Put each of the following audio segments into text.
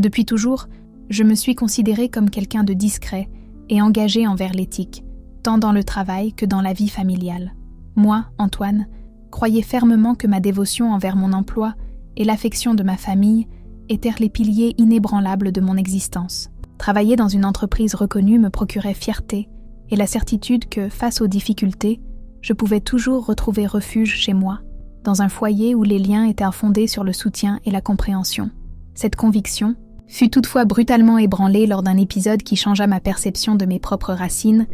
Depuis toujours, je me suis considérée comme quelqu'un de discret et engagé envers l'éthique, tant dans le travail que dans la vie familiale. Moi, Antoine, croyais fermement que ma dévotion envers mon emploi et l'affection de ma famille étaient les piliers inébranlables de mon existence. Travailler dans une entreprise reconnue me procurait fierté et la certitude que, face aux difficultés, je pouvais toujours retrouver refuge chez moi, dans un foyer où les liens étaient fondés sur le soutien et la compréhension. Cette conviction fut toutefois brutalement ébranlée lors d'un épisode qui changea ma perception de mes propres racines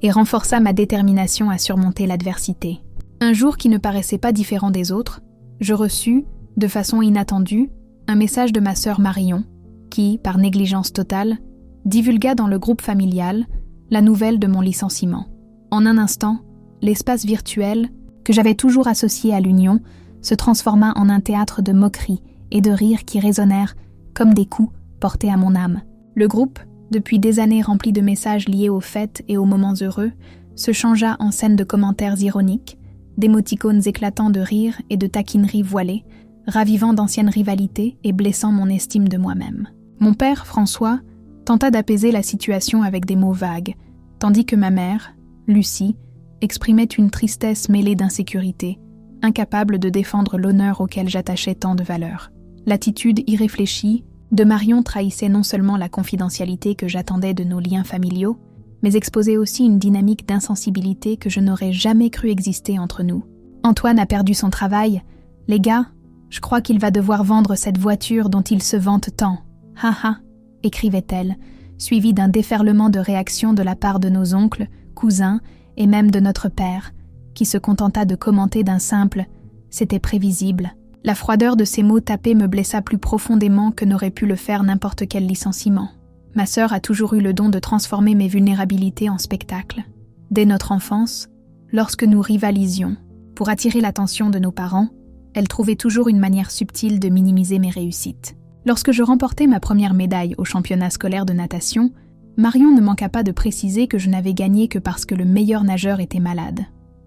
et renforça ma détermination à surmonter l'adversité. Un jour qui ne paraissait pas différent des autres, je reçus, de façon inattendue, un message de ma sœur Marion, qui, par négligence totale, divulgua dans le groupe familial la nouvelle de mon licenciement. En un instant, l'espace virtuel, que j'avais toujours associé à l'union, se transforma en un théâtre de moqueries et de rires qui résonnèrent comme des coups portés à mon âme. Le groupe, depuis des années rempli de messages liés aux fêtes et aux moments heureux, se changea en scène de commentaires ironiques, d'émoticônes éclatants de rire et de taquineries voilées, ravivant d'anciennes rivalités et blessant mon estime de moi-même. Mon père, François, tenta d'apaiser la situation avec des mots vagues, tandis que ma mère, Lucie, exprimait une tristesse mêlée d'insécurité, incapable de défendre l'honneur auquel j'attachais tant de valeur. L'attitude irréfléchie de Marion trahissait non seulement la confidentialité que j'attendais de nos liens familiaux, mais exposait aussi une dynamique d'insensibilité que je n'aurais jamais cru exister entre nous. Antoine a perdu son travail. Les gars, je crois qu'il va devoir vendre cette voiture dont il se vante tant. Ha ha, écrivait-elle, suivie d'un déferlement de réactions de la part de nos oncles, cousins et même de notre père, qui se contenta de commenter d'un simple « c'était prévisible ». La froideur de ces mots tapés me blessa plus profondément que n'aurait pu le faire n'importe quel licenciement. Ma sœur a toujours eu le don de transformer mes vulnérabilités en spectacle. Dès notre enfance, lorsque nous rivalisions, pour attirer l'attention de nos parents, elle trouvait toujours une manière subtile de minimiser mes réussites. Lorsque je remportai ma première médaille au championnat scolaire de natation, Marion ne manqua pas de préciser que je n'avais gagné que parce que le meilleur nageur était malade.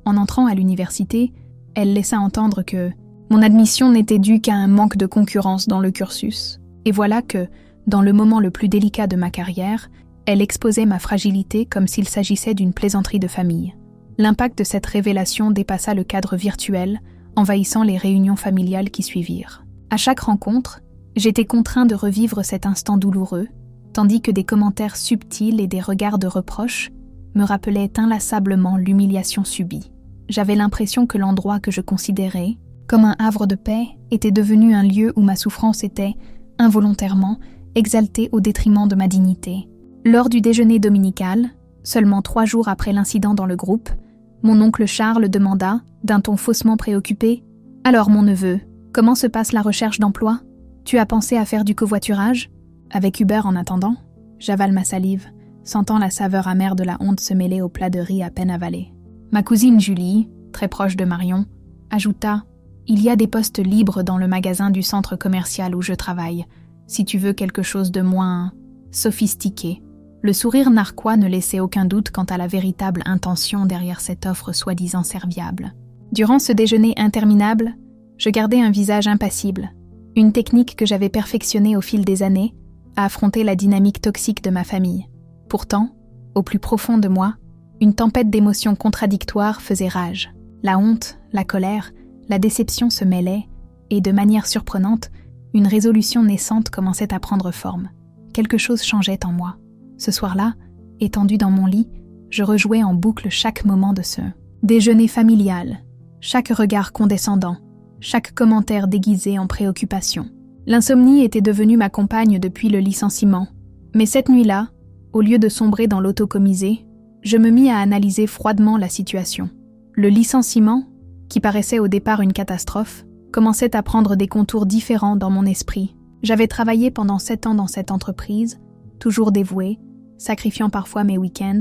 En entrant à l'université, elle laissa entendre que mon admission n'était due qu'à un manque de concurrence dans le cursus. Et voilà que, dans le moment le plus délicat de ma carrière, elle exposait ma fragilité comme s'il s'agissait d'une plaisanterie de famille. L'impact de cette révélation dépassa le cadre virtuel, envahissant les réunions familiales qui suivirent. À chaque rencontre, j'étais contraint de revivre cet instant douloureux, tandis que des commentaires subtils et des regards de reproche me rappelaient inlassablement l'humiliation subie. J'avais l'impression que l'endroit que je considérais comme un havre de paix était devenu un lieu où ma souffrance était, involontairement, exaltée au détriment de ma dignité. Lors du déjeuner dominical, seulement 3 jours après l'incident dans le groupe, mon oncle Charles demanda, d'un ton faussement préoccupé, « Alors mon neveu, comment se passe la recherche d'emploi ? Tu as pensé à faire du covoiturage ? Avec Uber en attendant ?» J'avale ma salive, sentant la saveur amère de la honte se mêler au plat de riz à peine avalé. Ma cousine Julie, très proche de Marion, ajouta « Il y a des postes libres dans le magasin du centre commercial où je travaille, si tu veux quelque chose de moins sophistiqué. » Le sourire narquois ne laissait aucun doute quant à la véritable intention derrière cette offre soi-disant serviable. Durant ce déjeuner interminable, je gardais un visage impassible, une technique que j'avais perfectionnée au fil des années, à affronter la dynamique toxique de ma famille. Pourtant, au plus profond de moi, une tempête d'émotions contradictoires faisait rage. La honte, la colère, la déception se mêlaient, et de manière surprenante, une résolution naissante commençait à prendre forme. Quelque chose changeait en moi. Ce soir-là, étendu dans mon lit, je rejouais en boucle chaque moment de ce déjeuner familial, chaque regard condescendant, chaque commentaire déguisé en préoccupation. L'insomnie était devenue ma compagne depuis le licenciement, mais cette nuit-là, au lieu de sombrer dans l'autocomisé, je me mis à analyser froidement la situation. Le licenciement, qui paraissait au départ une catastrophe, commençait à prendre des contours différents dans mon esprit. J'avais travaillé pendant 7 ans dans cette entreprise, toujours dévouée, sacrifiant parfois mes week-ends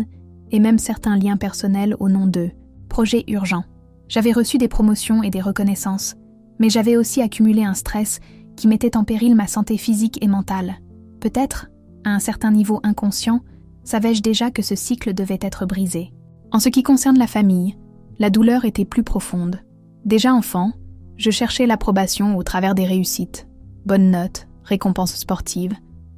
et même certains liens personnels au nom de projets urgents. J'avais reçu des promotions et des reconnaissances, mais j'avais aussi accumulé un stress qui mettait en péril ma santé physique et mentale. Peut-être, à un certain niveau inconscient, savais-je déjà que ce cycle devait être brisé. En ce qui concerne la famille, la douleur était plus profonde. Déjà enfant, je cherchais l'approbation au travers des réussites. Bonnes notes, récompenses sportives,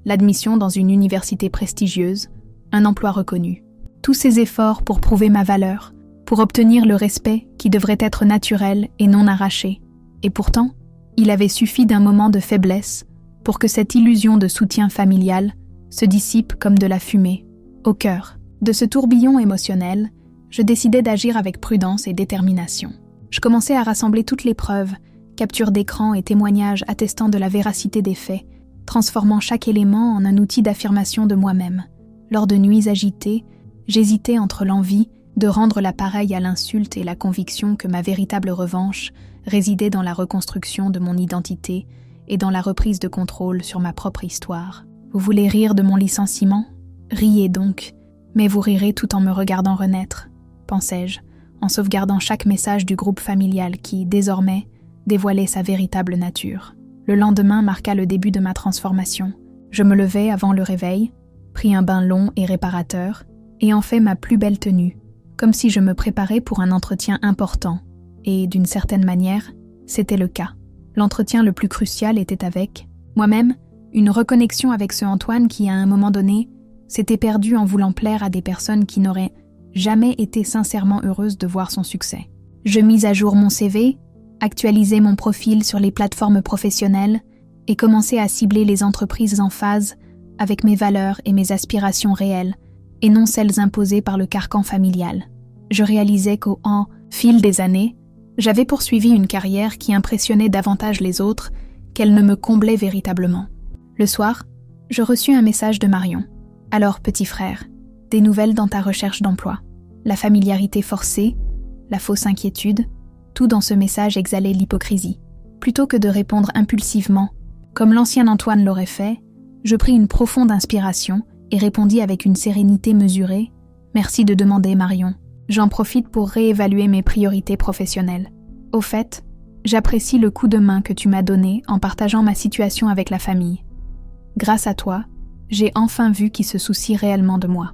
l'admission dans une université prestigieuse, un emploi reconnu. Tous ces efforts pour prouver ma valeur, pour obtenir le respect qui devrait être naturel et non arraché. Et pourtant, il avait suffi d'un moment de faiblesse pour que cette illusion de soutien familial se dissipe comme de la fumée. Au cœur de ce tourbillon émotionnel, je décidai d'agir avec prudence et détermination. Je commençai à rassembler toutes les preuves, captures d'écran et témoignages attestant de la véracité des faits, transformant chaque élément en un outil d'affirmation de moi-même. Lors de nuits agitées, j'hésitais entre l'envie de rendre la pareille à l'insulte et la conviction que ma véritable revanche résidait dans la reconstruction de mon identité et dans la reprise de contrôle sur ma propre histoire. Vous voulez rire de mon licenciement ? Riez donc, mais vous rirez tout en me regardant renaître, pensais-je, en sauvegardant chaque message du groupe familial qui, désormais, dévoilait sa véritable nature. Le lendemain marqua le début de ma transformation. Je me levai avant le réveil, pris un bain long et réparateur, et en fais ma plus belle tenue, comme si je me préparais pour un entretien important. Et, d'une certaine manière, c'était le cas. L'entretien le plus crucial était avec moi-même, une reconnexion avec ce Antoine qui, à un moment donné, s'était perdu en voulant plaire à des personnes qui n'auraient jamais été sincèrement heureuses de voir son succès. Je mis à jour mon CV, actualisai mon profil sur les plateformes professionnelles et commençai à cibler les entreprises en phase avec mes valeurs et mes aspirations réelles, et non celles imposées par le carcan familial. Je réalisais qu'au fil des années, j'avais poursuivi une carrière qui impressionnait davantage les autres qu'elle ne me comblait véritablement. Le soir, je reçus un message de Marion. « Alors, petit frère, des nouvelles dans ta recherche d'emploi. » La familiarité forcée, la fausse inquiétude, tout dans ce message exhalait l'hypocrisie. Plutôt que de répondre impulsivement, comme l'ancien Antoine l'aurait fait, je pris une profonde inspiration et répondis avec une sérénité mesurée. « Merci de demander, Marion. J'en profite pour réévaluer mes priorités professionnelles. Au fait, j'apprécie le coup de main que tu m'as donné en partageant ma situation avec la famille. Grâce à toi, j'ai enfin vu qui se soucie réellement de moi. »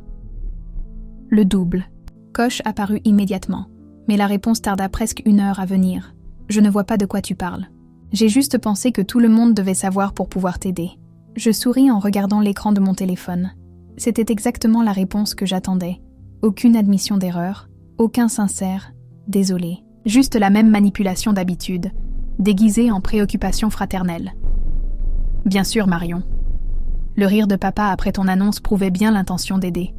Le double. Coche apparut immédiatement, mais la réponse tarda presque 1 heure à venir. « Je ne vois pas de quoi tu parles. J'ai juste pensé que tout le monde devait savoir pour pouvoir t'aider. » Je souris en regardant l'écran de mon téléphone. C'était exactement la réponse que j'attendais. Aucune admission d'erreur, aucun sincère « désolé ». Juste la même manipulation d'habitude, déguisée en préoccupation fraternelle. « Bien sûr, Marion. » Le rire de papa après ton annonce prouvait bien l'intention d'aider.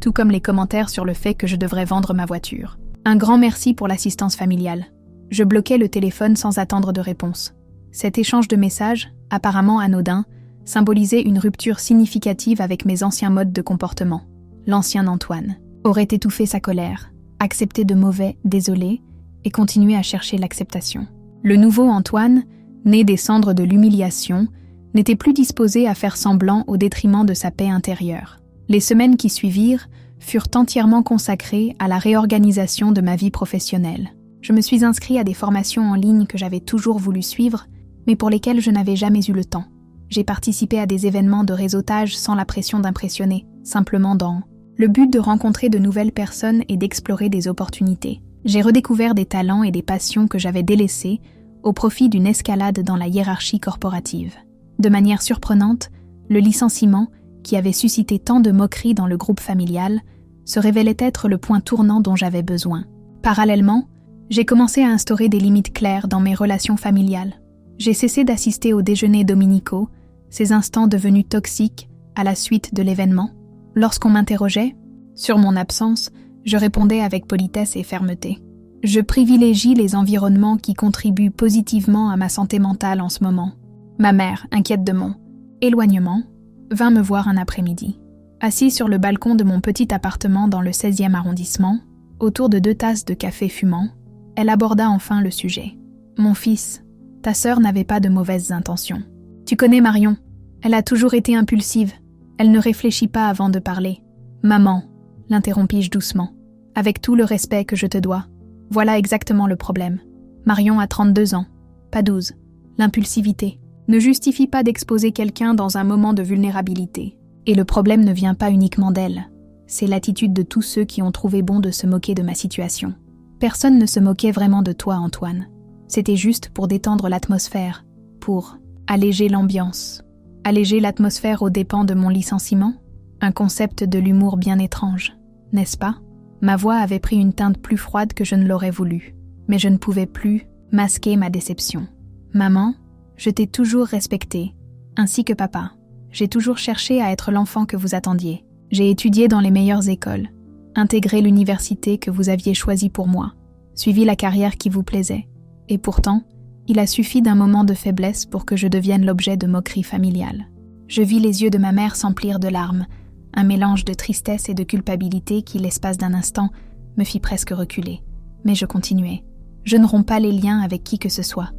Tout comme les commentaires sur le fait que je devrais vendre ma voiture. Un grand merci pour l'assistance familiale. Je bloquais le téléphone sans attendre de réponse. Cet échange de messages, apparemment anodin, symbolisait une rupture significative avec mes anciens modes de comportement. L'ancien Antoine aurait étouffé sa colère, accepté de mauvais « désolé » et continué à chercher l'acceptation. Le nouveau Antoine, né des cendres de l'humiliation, n'était plus disposé à faire semblant au détriment de sa paix intérieure. Les semaines qui suivirent furent entièrement consacrées à la réorganisation de ma vie professionnelle. Je me suis inscrit à des formations en ligne que j'avais toujours voulu suivre, mais pour lesquelles je n'avais jamais eu le temps. J'ai participé à des événements de réseautage sans la pression d'impressionner, simplement dans le but de rencontrer de nouvelles personnes et d'explorer des opportunités. J'ai redécouvert des talents et des passions que j'avais délaissés au profit d'une escalade dans la hiérarchie corporative. De manière surprenante, le licenciement, qui avait suscité tant de moqueries dans le groupe familial, se révélait être le point tournant dont j'avais besoin. Parallèlement, j'ai commencé à instaurer des limites claires dans mes relations familiales. J'ai cessé d'assister aux déjeuners dominicaux, ces instants devenus toxiques à la suite de l'événement. Lorsqu'on m'interrogeait sur mon absence, je répondais avec politesse et fermeté. Je privilégie les environnements qui contribuent positivement à ma santé mentale en ce moment. Ma mère, inquiète de mon éloignement, vint me voir un après-midi. Assis sur le balcon de mon petit appartement dans le 16e arrondissement, autour de 2 tasses de café fumant, elle aborda enfin le sujet. « Mon fils, ta sœur n'avait pas de mauvaises intentions. Tu connais Marion, elle a toujours été impulsive. Elle ne réfléchit pas avant de parler. Maman, l'interrompis-je doucement, avec tout le respect que je te dois. Voilà exactement le problème. Marion a 32 ans, pas 12. L'impulsivité ne justifie pas d'exposer quelqu'un dans un moment de vulnérabilité. Et le problème ne vient pas uniquement d'elle. C'est l'attitude de tous ceux qui ont trouvé bon de se moquer de ma situation. Personne ne se moquait vraiment de toi, Antoine. C'était juste pour détendre l'atmosphère, pour alléger l'ambiance. Alléger l'atmosphère aux dépens de mon licenciement? Un concept de l'humour bien étrange, n'est-ce pas? Ma voix avait pris une teinte plus froide que je ne l'aurais voulu, mais je ne pouvais plus masquer ma déception. Maman, je t'ai toujours respectée, ainsi que papa. J'ai toujours cherché à être l'enfant que vous attendiez. J'ai étudié dans les meilleures écoles, intégré l'université que vous aviez choisie pour moi, suivi la carrière qui vous plaisait. Et pourtant, il a suffi d'un moment de faiblesse pour que je devienne l'objet de moqueries familiales. Je vis les yeux de ma mère s'emplir de larmes, un mélange de tristesse et de culpabilité qui, l'espace d'un instant, me fit presque reculer. Mais je continuais. Je ne romps pas les liens avec qui que ce soit.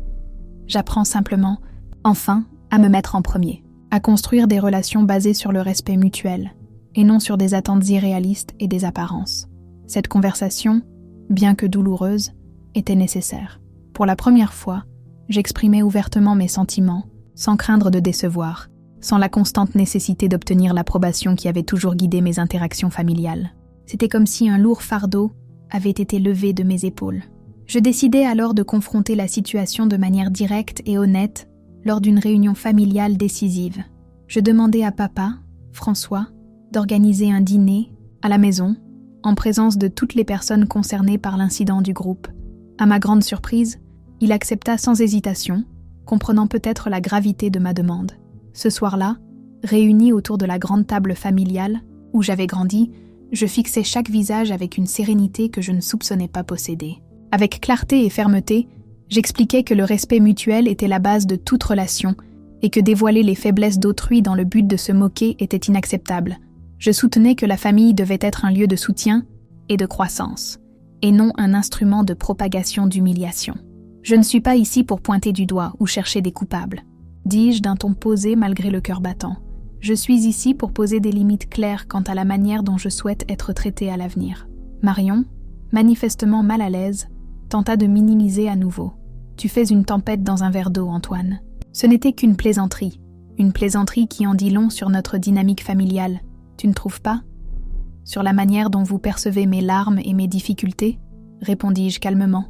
J'apprends simplement, enfin, à me mettre en premier, à construire des relations basées sur le respect mutuel, et non sur des attentes irréalistes et des apparences. Cette conversation, bien que douloureuse, était nécessaire. Pour la première fois, j'exprimais ouvertement mes sentiments, sans craindre de décevoir, sans la constante nécessité d'obtenir l'approbation qui avait toujours guidé mes interactions familiales. C'était comme si un lourd fardeau avait été levé de mes épaules. Je décidai alors de confronter la situation de manière directe et honnête lors d'une réunion familiale décisive. Je demandai à papa, François, d'organiser un dîner à la maison, en présence de toutes les personnes concernées par l'incident du groupe. À ma grande surprise, il accepta sans hésitation, comprenant peut-être la gravité de ma demande. Ce soir-là, réunis autour de la grande table familiale, où j'avais grandi, je fixai chaque visage avec une sérénité que je ne soupçonnais pas posséder. Avec clarté et fermeté, j'expliquai que le respect mutuel était la base de toute relation et que dévoiler les faiblesses d'autrui dans le but de se moquer était inacceptable. Je soutenais que la famille devait être un lieu de soutien et de croissance, et non un instrument de propagation d'humiliation. Je ne suis pas ici pour pointer du doigt ou chercher des coupables, dis-je d'un ton posé malgré le cœur battant. Je suis ici pour poser des limites claires quant à la manière dont je souhaite être traitée à l'avenir. Marion, manifestement mal à l'aise, tenta de minimiser à nouveau. Tu fais une tempête dans un verre d'eau, Antoine. Ce n'était qu'une plaisanterie qui en dit long sur notre dynamique familiale. Tu ne trouves pas? Sur la manière dont vous percevez mes larmes et mes difficultés, répondis-je calmement.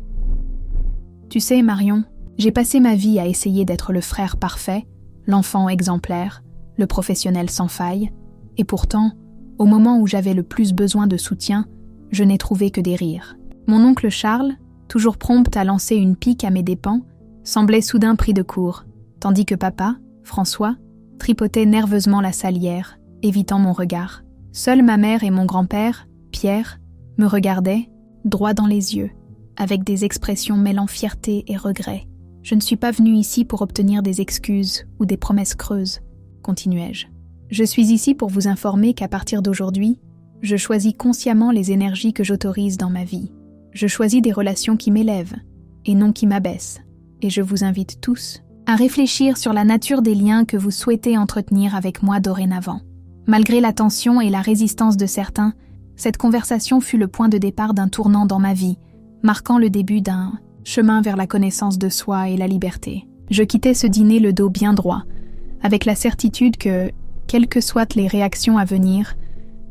Tu sais, Marion, j'ai passé ma vie à essayer d'être le frère parfait, l'enfant exemplaire, le professionnel sans faille, et pourtant, au moment où j'avais le plus besoin de soutien, je n'ai trouvé que des rires. Mon oncle Charles, toujours prompt à lancer une pique à mes dépens, semblait soudain pris de court, tandis que papa, François, tripotait nerveusement la salière, évitant mon regard. Seule ma mère et mon grand-père, Pierre, me regardaient, droit dans les yeux, avec des expressions mêlant fierté et regret. Je ne suis pas venue ici pour obtenir des excuses ou des promesses creuses, continuai-je. Je suis ici pour vous informer qu'à partir d'aujourd'hui, je choisis consciemment les énergies que j'autorise dans ma vie. Je choisis des relations qui m'élèvent et non qui m'abaissent. Et je vous invite tous à réfléchir sur la nature des liens que vous souhaitez entretenir avec moi dorénavant. Malgré la tension et la résistance de certains, cette conversation fut le point de départ d'un tournant dans ma vie, marquant le début d'un chemin vers la connaissance de soi et la liberté. Je quittais ce dîner le dos bien droit, avec la certitude que, quelles que soient les réactions à venir,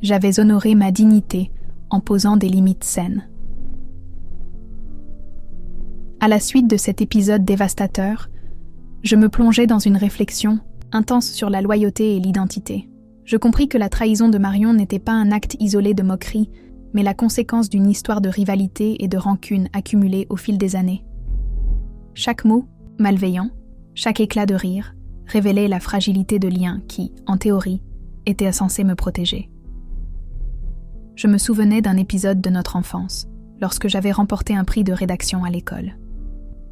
j'avais honoré ma dignité en posant des limites saines. À la suite de cet épisode dévastateur, je me plongeais dans une réflexion intense sur la loyauté et l'identité. Je compris que la trahison de Marion n'était pas un acte isolé de moquerie, mais la conséquence d'une histoire de rivalité et de rancune accumulée au fil des années. Chaque mot, malveillant, chaque éclat de rire, révélait la fragilité de liens qui, en théorie, étaient censés me protéger. Je me souvenais d'un épisode de notre enfance, lorsque j'avais remporté un prix de rédaction à l'école.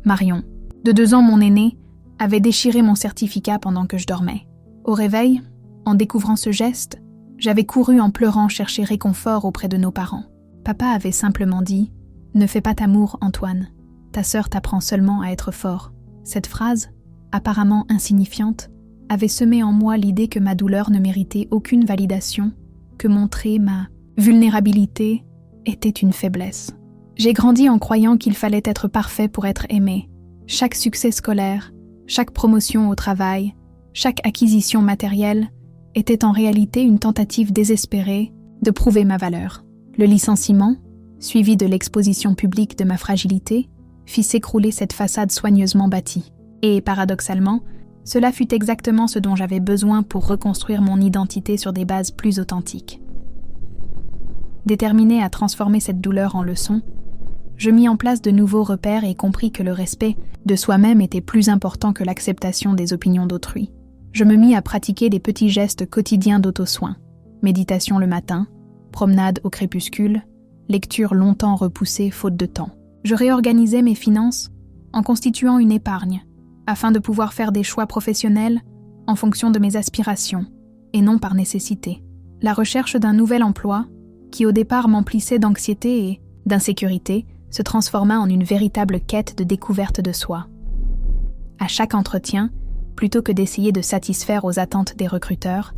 Marion, de 2 ans mon aînée, avait déchiré mon certificat pendant que je dormais. Au réveil, en découvrant ce geste, j'avais couru en pleurant chercher réconfort auprès de nos parents. Papa avait simplement dit « Ne fais pas t'amour, Antoine. Ta sœur t'apprend seulement à être fort. » Cette phrase, apparemment insignifiante, avait semé en moi l'idée que ma douleur ne méritait aucune validation, que montrer ma vulnérabilité était une faiblesse. J'ai grandi en croyant qu'il fallait être parfait pour être aimé. Chaque succès scolaire, chaque promotion au travail, chaque acquisition matérielle était en réalité une tentative désespérée de prouver ma valeur. Le licenciement, suivi de l'exposition publique de ma fragilité, fit s'écrouler cette façade soigneusement bâtie. Et, paradoxalement, Cela fut exactement ce dont j'avais besoin pour reconstruire mon identité sur des bases plus authentiques. Déterminée à transformer cette douleur en leçon, je mis en place de nouveaux repères et compris que le respect de soi-même était plus important que l'acceptation des opinions d'autrui. Je me mis à pratiquer des petits gestes quotidiens d'auto-soin. Méditation le matin, promenade au crépuscule, lecture longtemps repoussée faute de temps. Je réorganisais mes finances en constituant une épargne, afin de pouvoir faire des choix professionnels en fonction de mes aspirations, et non par nécessité. La recherche d'un nouvel emploi, qui au départ m'emplissait d'anxiété et d'insécurité, se transforma en une véritable quête de découverte de soi. À chaque entretien, plutôt que d'essayer de satisfaire aux attentes des recruteurs,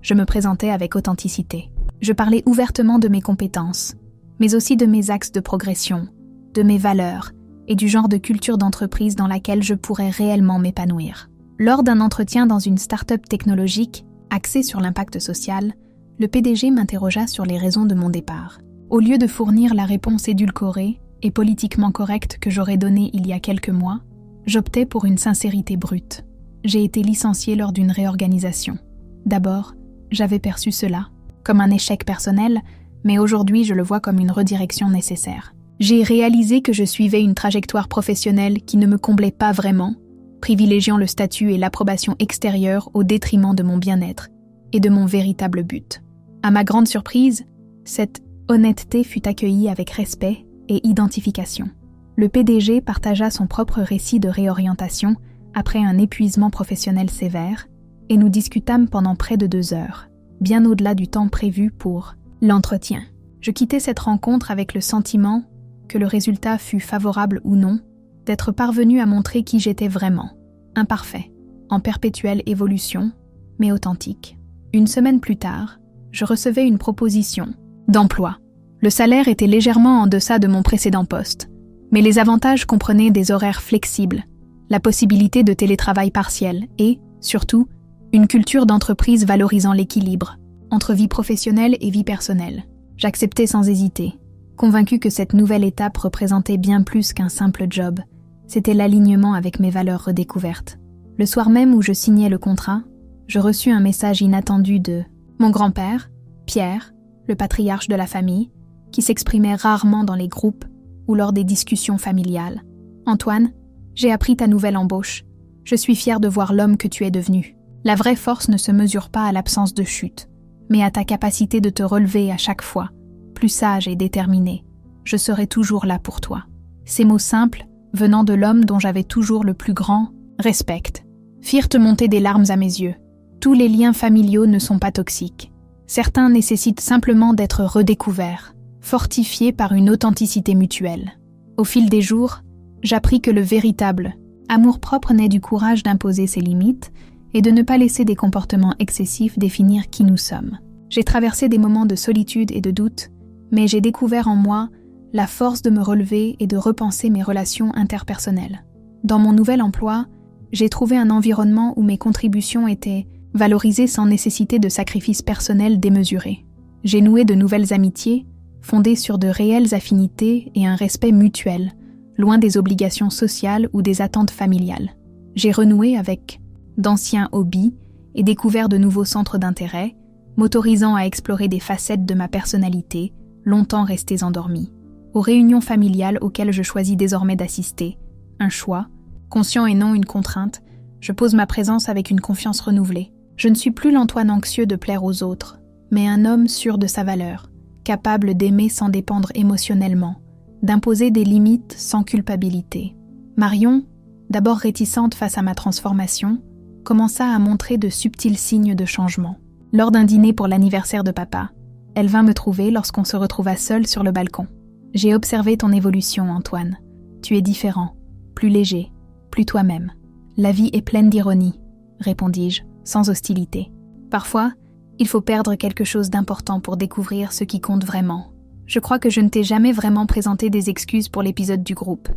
je me présentais avec authenticité. Je parlais ouvertement de mes compétences, mais aussi de mes axes de progression, de mes valeurs et du genre de culture d'entreprise dans laquelle je pourrais réellement m'épanouir. Lors d'un entretien dans une start-up technologique axée sur l'impact social, le PDG m'interrogea sur les raisons de mon départ. Au lieu de fournir la réponse édulcorée et politiquement correcte que j'aurais donnée il y a quelques mois, j'optais pour une sincérité brute. J'ai été licenciée lors d'une réorganisation. D'abord, j'avais perçu cela comme un échec personnel, mais aujourd'hui je le vois comme une redirection nécessaire. J'ai réalisé que je suivais une trajectoire professionnelle qui ne me comblait pas vraiment, privilégiant le statut et l'approbation extérieure au détriment de mon bien-être et de mon véritable but. À ma grande surprise, cette honnêteté fut accueillie avec respect et identification. Le PDG partagea son propre récit de réorientation après un épuisement professionnel sévère et nous discutâmes pendant près de 2 heures, bien au-delà du temps prévu pour l'entretien. Je quittais cette rencontre avec le sentiment, que le résultat fût favorable ou non, d'être parvenu à montrer qui j'étais vraiment, imparfait, en perpétuelle évolution, mais authentique. Une semaine plus tard, je recevais une proposition d'emploi. Le salaire était légèrement en deçà de mon précédent poste, mais les avantages comprenaient des horaires flexibles, la possibilité de télétravail partiel et, surtout, une culture d'entreprise valorisant l'équilibre entre vie professionnelle et vie personnelle. J'acceptais sans hésiter, convaincu que cette nouvelle étape représentait bien plus qu'un simple job. C'était l'alignement avec mes valeurs redécouvertes. Le soir même où je signais le contrat, je reçus un message inattendu de mon grand-père, Pierre, le patriarche de la famille, qui s'exprimait rarement dans les groupes ou lors des discussions familiales. « Antoine, j'ai appris ta nouvelle embauche. Je suis fier de voir l'homme que tu es devenu. La vraie force ne se mesure pas à l'absence de chute, mais à ta capacité de te relever à chaque fois, plus sage et déterminé. Je serai toujours là pour toi. » Ces mots simples, venant de l'homme dont j'avais toujours le plus grand respect, firent monter des larmes à mes yeux. Tous les liens familiaux ne sont pas toxiques. Certains nécessitent simplement d'être redécouverts, fortifiés par une authenticité mutuelle. Au fil des jours, j'appris que le véritable amour-propre naît du courage d'imposer ses limites et de ne pas laisser des comportements excessifs définir qui nous sommes. J'ai traversé des moments de solitude et de doute, mais j'ai découvert en moi la force de me relever et de repenser mes relations interpersonnelles. Dans mon nouvel emploi, j'ai trouvé un environnement où mes contributions étaient valorisées sans nécessiter de sacrifices personnels démesurés. J'ai noué de nouvelles amitiés, fondées sur de réelles affinités et un respect mutuel, loin des obligations sociales ou des attentes familiales. J'ai renoué avec d'anciens hobbies et découvert de nouveaux centres d'intérêt, m'autorisant à explorer des facettes de ma personnalité, longtemps restées endormies. Aux réunions familiales auxquelles je choisis désormais d'assister, un choix, conscient et non une contrainte, je pose ma présence avec une confiance renouvelée. Je ne suis plus l'Antoine anxieux de plaire aux autres, mais un homme sûr de sa valeur, capable d'aimer sans dépendre émotionnellement, d'imposer des limites sans culpabilité. Marion, d'abord réticente face à ma transformation, commença à montrer de subtils signes de changement. Lors d'un dîner pour l'anniversaire de papa, elle vint me trouver lorsqu'on se retrouva seul sur le balcon. « J'ai observé ton évolution, Antoine. Tu es différent, plus léger, plus toi-même. La vie est pleine d'ironie, répondis-je, sans hostilité. Parfois, il faut perdre quelque chose d'important pour découvrir ce qui compte vraiment. Je crois que je ne t'ai jamais vraiment présenté des excuses pour l'épisode du groupe.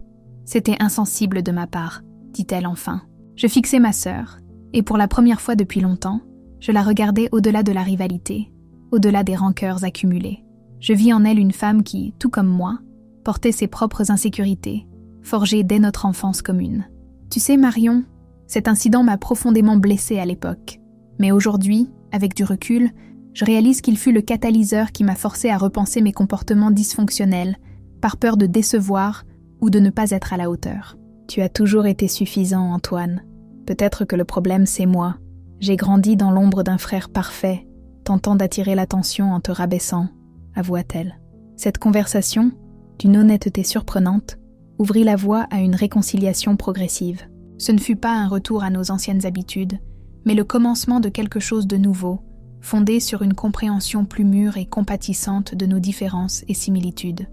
C'était insensible de ma part, dit-elle enfin. Je fixai ma sœur, et pour la première fois depuis longtemps, je la regardais au-delà de la rivalité, au-delà des rancœurs accumulées. Je vis en elle une femme qui, tout comme moi, portait ses propres insécurités, forgées dès notre enfance commune. « Tu sais, Marion, Cet incident m'a profondément blessée à l'époque. Mais aujourd'hui, avec du recul, je réalise qu'il fut le catalyseur qui m'a forcé à repenser mes comportements dysfonctionnels, par peur de décevoir ou de ne pas être à la hauteur. Tu as toujours été suffisant, Antoine. Peut-être que le problème, c'est moi. J'ai grandi dans l'ombre d'un frère parfait, tentant d'attirer l'attention en te rabaissant, avoua-t-elle. Cette conversation, d'une honnêteté surprenante, ouvrit la voie à une réconciliation progressive. Ce ne fut pas un retour à nos anciennes habitudes, mais le commencement de quelque chose de nouveau, fondé sur une compréhension plus mûre et compatissante de nos différences et similitudes.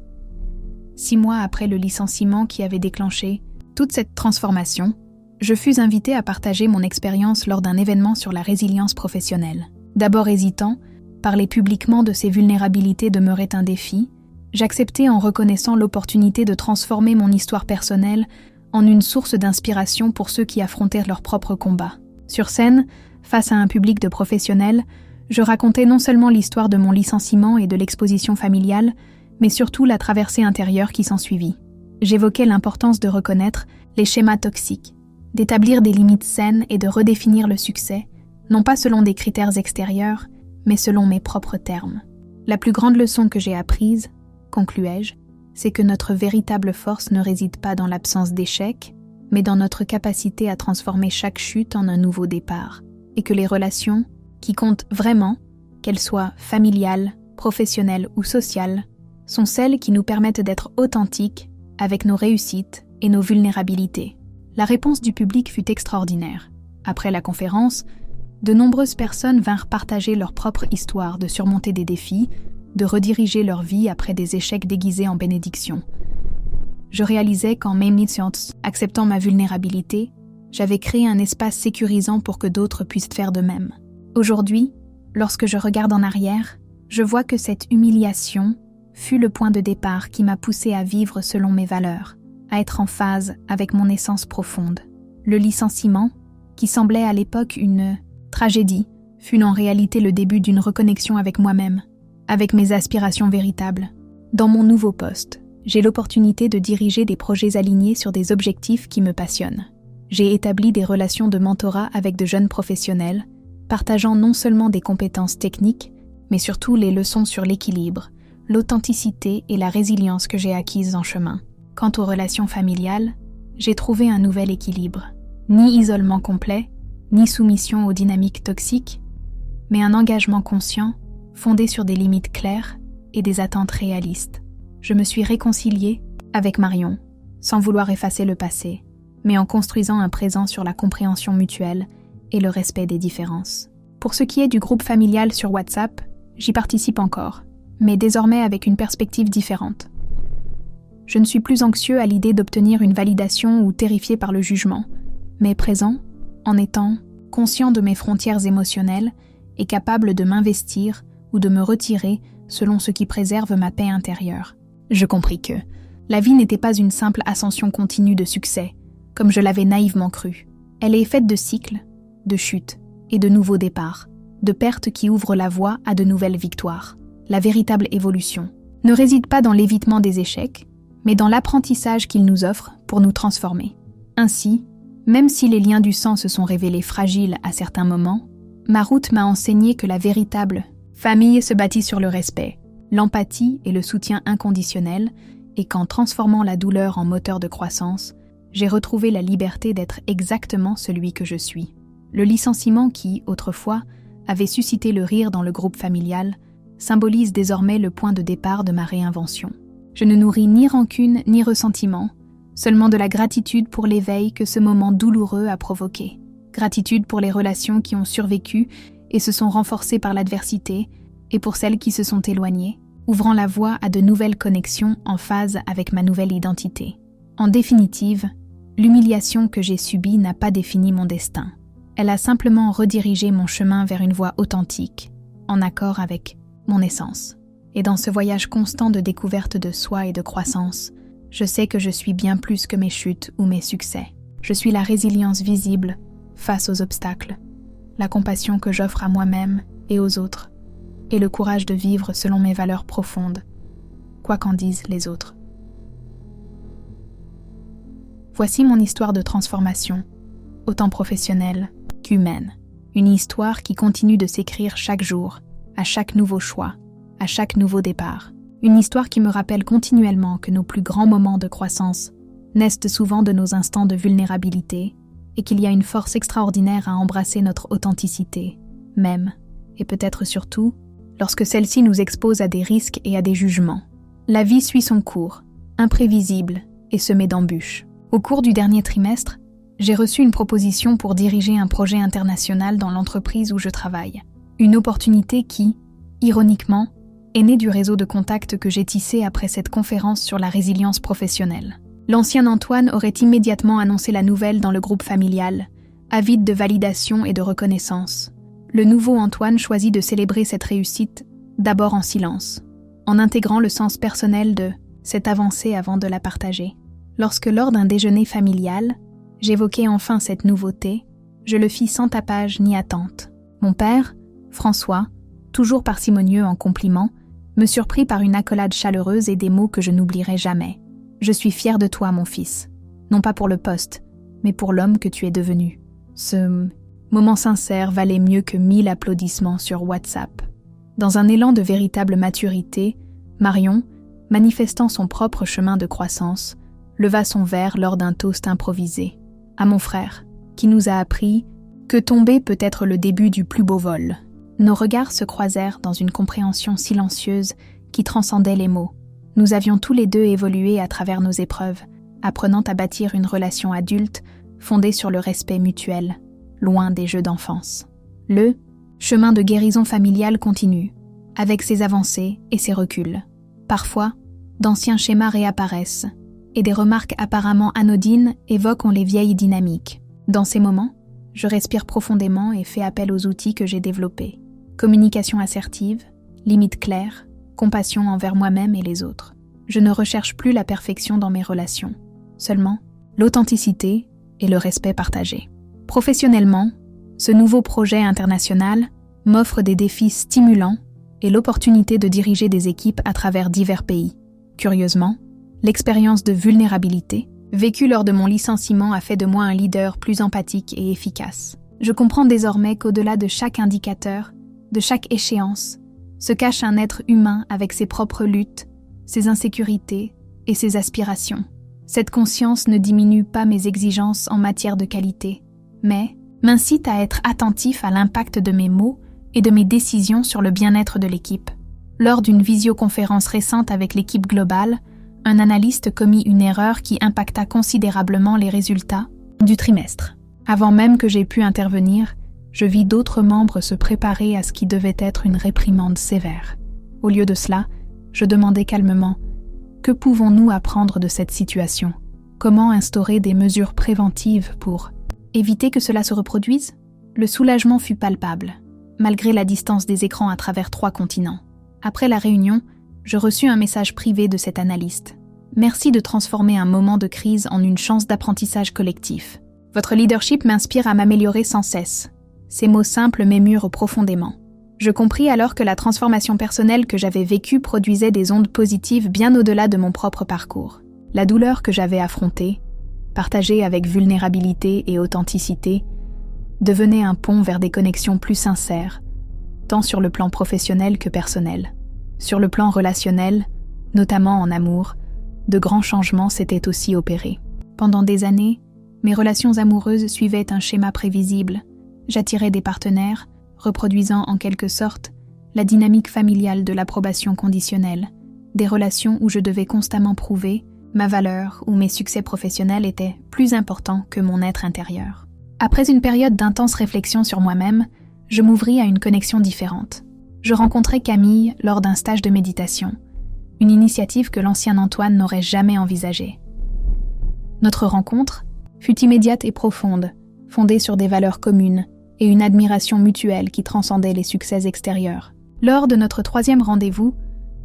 6 mois après le licenciement qui avait déclenché toute cette transformation, je fus invitée à partager mon expérience lors d'un événement sur la résilience professionnelle. D'abord hésitant, parler publiquement de ces vulnérabilités demeurait un défi, j'acceptai en reconnaissant l'opportunité de transformer mon histoire personnelle en une source d'inspiration pour ceux qui affrontèrent leurs propres combats. Sur scène, face à un public de professionnels, je racontais non seulement l'histoire de mon licenciement et de l'exposition familiale, mais surtout la traversée intérieure qui s'ensuivit. J'évoquais l'importance de reconnaître les schémas toxiques, d'établir des limites saines et de redéfinir le succès, non pas selon des critères extérieurs, mais selon mes propres termes. La plus grande leçon que j'ai apprise, concluai-je, c'est que notre véritable force ne réside pas dans l'absence d'échecs, mais dans notre capacité à transformer chaque chute en un nouveau départ, et que les relations, qui comptent vraiment, qu'elles soient familiales, professionnelles ou sociales, sont celles qui nous permettent d'être authentiques avec nos réussites et nos vulnérabilités. La réponse du public fut extraordinaire. Après la conférence, de nombreuses personnes vinrent partager leur propre histoire de surmonter des défis, de rediriger leur vie après des échecs déguisés en bénédictions. Je réalisais qu'en acceptant ma vulnérabilité, j'avais créé un espace sécurisant pour que d'autres puissent faire de même. Aujourd'hui, lorsque je regarde en arrière, je vois que cette humiliation fut le point de départ qui m'a poussé à vivre selon mes valeurs, à être en phase avec mon essence profonde. Le licenciement, qui semblait à l'époque une tragédie, fut en réalité le début d'une reconnexion avec moi-même, avec mes aspirations véritables. Dans mon nouveau poste, j'ai l'opportunité de diriger des projets alignés sur des objectifs qui me passionnent. J'ai établi des relations de mentorat avec de jeunes professionnels, partageant non seulement des compétences techniques, mais surtout les leçons sur l'équilibre, l'authenticité et la résilience que j'ai acquises en chemin. Quant aux relations familiales, j'ai trouvé un nouvel équilibre. Ni isolement complet, ni soumission aux dynamiques toxiques, mais un engagement conscient, fondé sur des limites claires et des attentes réalistes. Je me suis réconciliée avec Marion, sans vouloir effacer le passé, mais en construisant un présent sur la compréhension mutuelle et le respect des différences. Pour ce qui est du groupe familial sur WhatsApp, j'y participe encore, mais désormais avec une perspective différente. Je ne suis plus anxieux à l'idée d'obtenir une validation ou terrifié par le jugement, mais présent, en étant conscient de mes frontières émotionnelles et capable de m'investir ou de me retirer selon ce qui préserve ma paix intérieure. Je compris que la vie n'était pas une simple ascension continue de succès, comme je l'avais naïvement cru. Elle est faite de cycles, de chutes et de nouveaux départs, de pertes qui ouvrent la voie à de nouvelles victoires. La véritable évolution ne réside pas dans l'évitement des échecs, mais dans l'apprentissage qu'ils nous offrent pour nous transformer. Ainsi, même si les liens du sang se sont révélés fragiles à certains moments, ma route m'a enseigné que la véritable famille se bâtit sur le respect, l'empathie et le soutien inconditionnel, et qu'en transformant la douleur en moteur de croissance, j'ai retrouvé la liberté d'être exactement celui que je suis. Le licenciement qui, autrefois, avait suscité le rire dans le groupe familial, symbolise désormais le point de départ de ma réinvention. Je ne nourris ni rancune ni ressentiment, seulement de la gratitude pour l'éveil que ce moment douloureux a provoqué. Gratitude pour les relations qui ont survécu et se sont renforcées par l'adversité, et pour celles qui se sont éloignées, ouvrant la voie à de nouvelles connexions en phase avec ma nouvelle identité. En définitive, l'humiliation que j'ai subie n'a pas défini mon destin. Elle a simplement redirigé mon chemin vers une voie authentique, en accord avec mon essence. Et dans ce voyage constant de découverte de soi et de croissance, je sais que je suis bien plus que mes chutes ou mes succès. Je suis la résilience visible face aux obstacles, la compassion que j'offre à moi-même et aux autres, et le courage de vivre selon mes valeurs profondes, quoi qu'en disent les autres. Voici mon histoire de transformation, autant professionnelle qu'humaine. Une histoire qui continue de s'écrire chaque jour, à chaque nouveau choix, à chaque nouveau départ. Une histoire qui me rappelle continuellement que nos plus grands moments de croissance naissent souvent de nos instants de vulnérabilité et qu'il y a une force extraordinaire à embrasser notre authenticité, même, et peut-être surtout, lorsque celle-ci nous expose à des risques et à des jugements. La vie suit son cours, imprévisible et semée d'embûches. Au cours du dernier trimestre, j'ai reçu une proposition pour diriger un projet international dans l'entreprise où je travaille. Une opportunité qui, ironiquement, est née du réseau de contacts que j'ai tissé après cette conférence sur la résilience professionnelle. L'ancien Antoine aurait immédiatement annoncé la nouvelle dans le groupe familial, avide de validation et de reconnaissance. Le nouveau Antoine choisit de célébrer cette réussite, d'abord en silence, en intégrant le sens personnel de cette avancée avant de la partager. Lorsque lors d'un déjeuner familial, j'évoquai enfin cette nouveauté, je le fis sans tapage ni attente. Mon père, François, toujours parcimonieux en compliments, me surprit par une accolade chaleureuse et des mots que je n'oublierai jamais. « Je suis fier de toi, mon fils, non pas pour le poste, mais pour l'homme que tu es devenu. » Ce moment sincère valait mieux que 1000 applaudissements sur WhatsApp. Dans un élan de véritable maturité, Marion, manifestant son propre chemin de croissance, leva son verre lors d'un toast improvisé. À mon frère, qui nous a appris que tomber peut être le début du plus beau vol. Nos regards se croisèrent dans une compréhension silencieuse qui transcendait les mots. Nous avions tous les deux évolué à travers nos épreuves, apprenant à bâtir une relation adulte fondée sur le respect mutuel, loin des jeux d'enfance. Le chemin de guérison familiale continue, avec ses avancées et ses reculs. Parfois, d'anciens schémas réapparaissent, et des remarques apparemment anodines évoquent les vieilles dynamiques. Dans ces moments, je respire profondément et fais appel aux outils que j'ai développés. Communication assertive, limites claires, compassion envers moi-même et les autres. Je ne recherche plus la perfection dans mes relations, seulement l'authenticité et le respect partagé. Professionnellement, ce nouveau projet international m'offre des défis stimulants et l'opportunité de diriger des équipes à travers divers pays. Curieusement, l'expérience de vulnérabilité vécue lors de mon licenciement a fait de moi un leader plus empathique et efficace. Je comprends désormais qu'au-delà de chaque indicateur, de chaque échéance, se cache un être humain avec ses propres luttes, ses insécurités et ses aspirations. Cette conscience ne diminue pas mes exigences en matière de qualité, mais m'incite à être attentif à l'impact de mes mots et de mes décisions sur le bien-être de l'équipe. Lors d'une visioconférence récente avec l'équipe globale, un analyste commis une erreur qui impacta considérablement les résultats du trimestre. Avant même que j'aie pu intervenir, je vis d'autres membres se préparer à ce qui devait être une réprimande sévère. Au lieu de cela, je demandai calmement « Que pouvons-nous apprendre de cette situation ? Comment instaurer des mesures préventives pour éviter que cela se reproduise ?» Le soulagement fut palpable, malgré la distance des écrans à travers 3 continents. Après la réunion, je reçus un message privé de cet analyste. « Merci de transformer un moment de crise en une chance d'apprentissage collectif. Votre leadership m'inspire à m'améliorer sans cesse. » Ces mots simples m'émurent profondément. Je compris alors que la transformation personnelle que j'avais vécue produisait des ondes positives bien au-delà de mon propre parcours. La douleur que j'avais affrontée, partagée avec vulnérabilité et authenticité, devenait un pont vers des connexions plus sincères, tant sur le plan professionnel que personnel. Sur le plan relationnel, notamment en amour, de grands changements s'étaient aussi opérés. Pendant des années, mes relations amoureuses suivaient un schéma prévisible. J'attirais des partenaires, reproduisant en quelque sorte la dynamique familiale de l'approbation conditionnelle, des relations où je devais constamment prouver ma valeur, où mes succès professionnels étaient plus importants que mon être intérieur. Après une période d'intense réflexion sur moi-même, je m'ouvris à une connexion différente. Je rencontrai Camille lors d'un stage de méditation, une initiative que l'ancien Antoine n'aurait jamais envisagée. Notre rencontre fut immédiate et profonde, fondée sur des valeurs communes et une admiration mutuelle qui transcendait les succès extérieurs. Lors de notre 3e rendez-vous,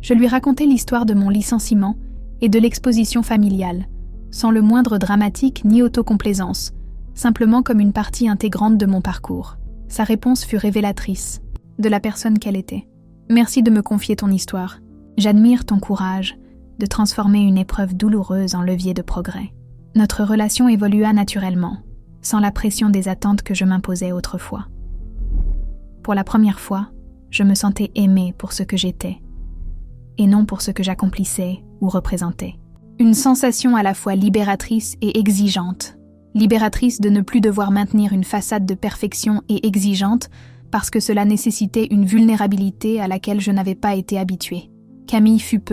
je lui racontai l'histoire de mon licenciement et de l'exposition familiale, sans le moindre dramatique ni autocomplaisance, simplement comme une partie intégrante de mon parcours. Sa réponse fut révélatrice de la personne qu'elle était. « Merci de me confier ton histoire. J'admire ton courage de transformer une épreuve douloureuse en levier de progrès. » Notre relation évolua naturellement. sans la pression des attentes que je m'imposais autrefois. Pour la première fois, je me sentais aimée pour ce que j'étais, et non pour ce que j'accomplissais ou représentais. Une sensation à la fois libératrice et exigeante. Libératrice de ne plus devoir maintenir une façade de perfection et exigeante parce que cela nécessitait une vulnérabilité à laquelle je n'avais pas été habituée. Camille fut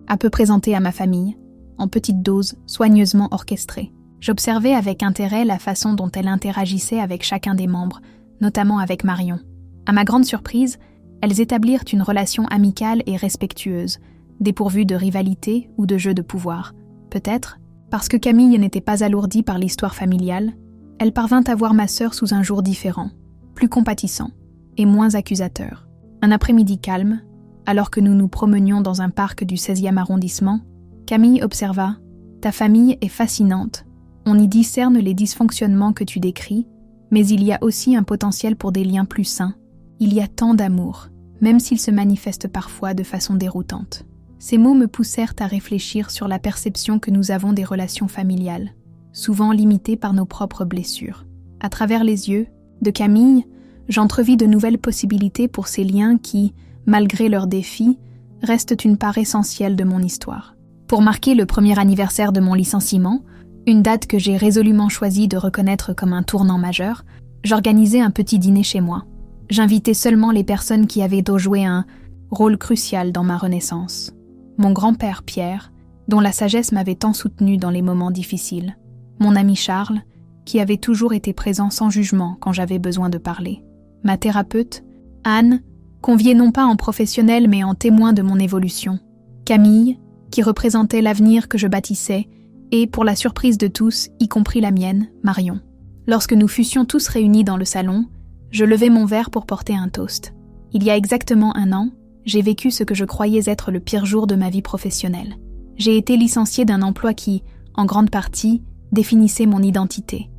à peu présentée à ma famille, en petites doses, soigneusement orchestrées. J'observais avec intérêt la façon dont elle interagissait avec chacun des membres, notamment avec Marion. À ma grande surprise, elles établirent une relation amicale et respectueuse, dépourvue de rivalité ou de jeu de pouvoir. Peut-être, parce que Camille n'était pas alourdie par l'histoire familiale, elle parvint à voir ma sœur sous un jour différent, plus compatissant et moins accusateur. Un après-midi calme, alors que nous nous promenions dans un parc du 16e arrondissement, Camille observa « Ta famille est fascinante. On y discerne les dysfonctionnements que tu décris, mais il y a aussi un potentiel pour des liens plus sains. Il y a tant d'amour, même s'il se manifeste parfois de façon déroutante. » Ces mots me poussèrent à réfléchir sur la perception que nous avons des relations familiales, souvent limitées par nos propres blessures. À travers les yeux de Camille, j'entrevis de nouvelles possibilités pour ces liens qui, malgré leurs défis, restent une part essentielle de mon histoire. Pour marquer le premier anniversaire de mon licenciement, une date que j'ai résolument choisi de reconnaître comme un tournant majeur, j'organisai un petit dîner chez moi. J'invitais seulement les personnes qui avaient joué un rôle crucial dans ma renaissance. Mon grand-père Pierre, dont la sagesse m'avait tant soutenu dans les moments difficiles. Mon ami Charles, qui avait toujours été présent sans jugement quand j'avais besoin de parler. Ma thérapeute, Anne, conviée non pas en professionnelle mais en témoin de mon évolution. Camille, qui représentait l'avenir que je bâtissais, et, pour la surprise de tous, y compris la mienne, Marion. Lorsque nous fussions tous réunis dans le salon, je levai mon verre pour porter un toast. Il y a exactement 1 an, j'ai vécu ce que je croyais être le pire jour de ma vie professionnelle. J'ai été licenciée d'un emploi qui, en grande partie, définissait mon identité.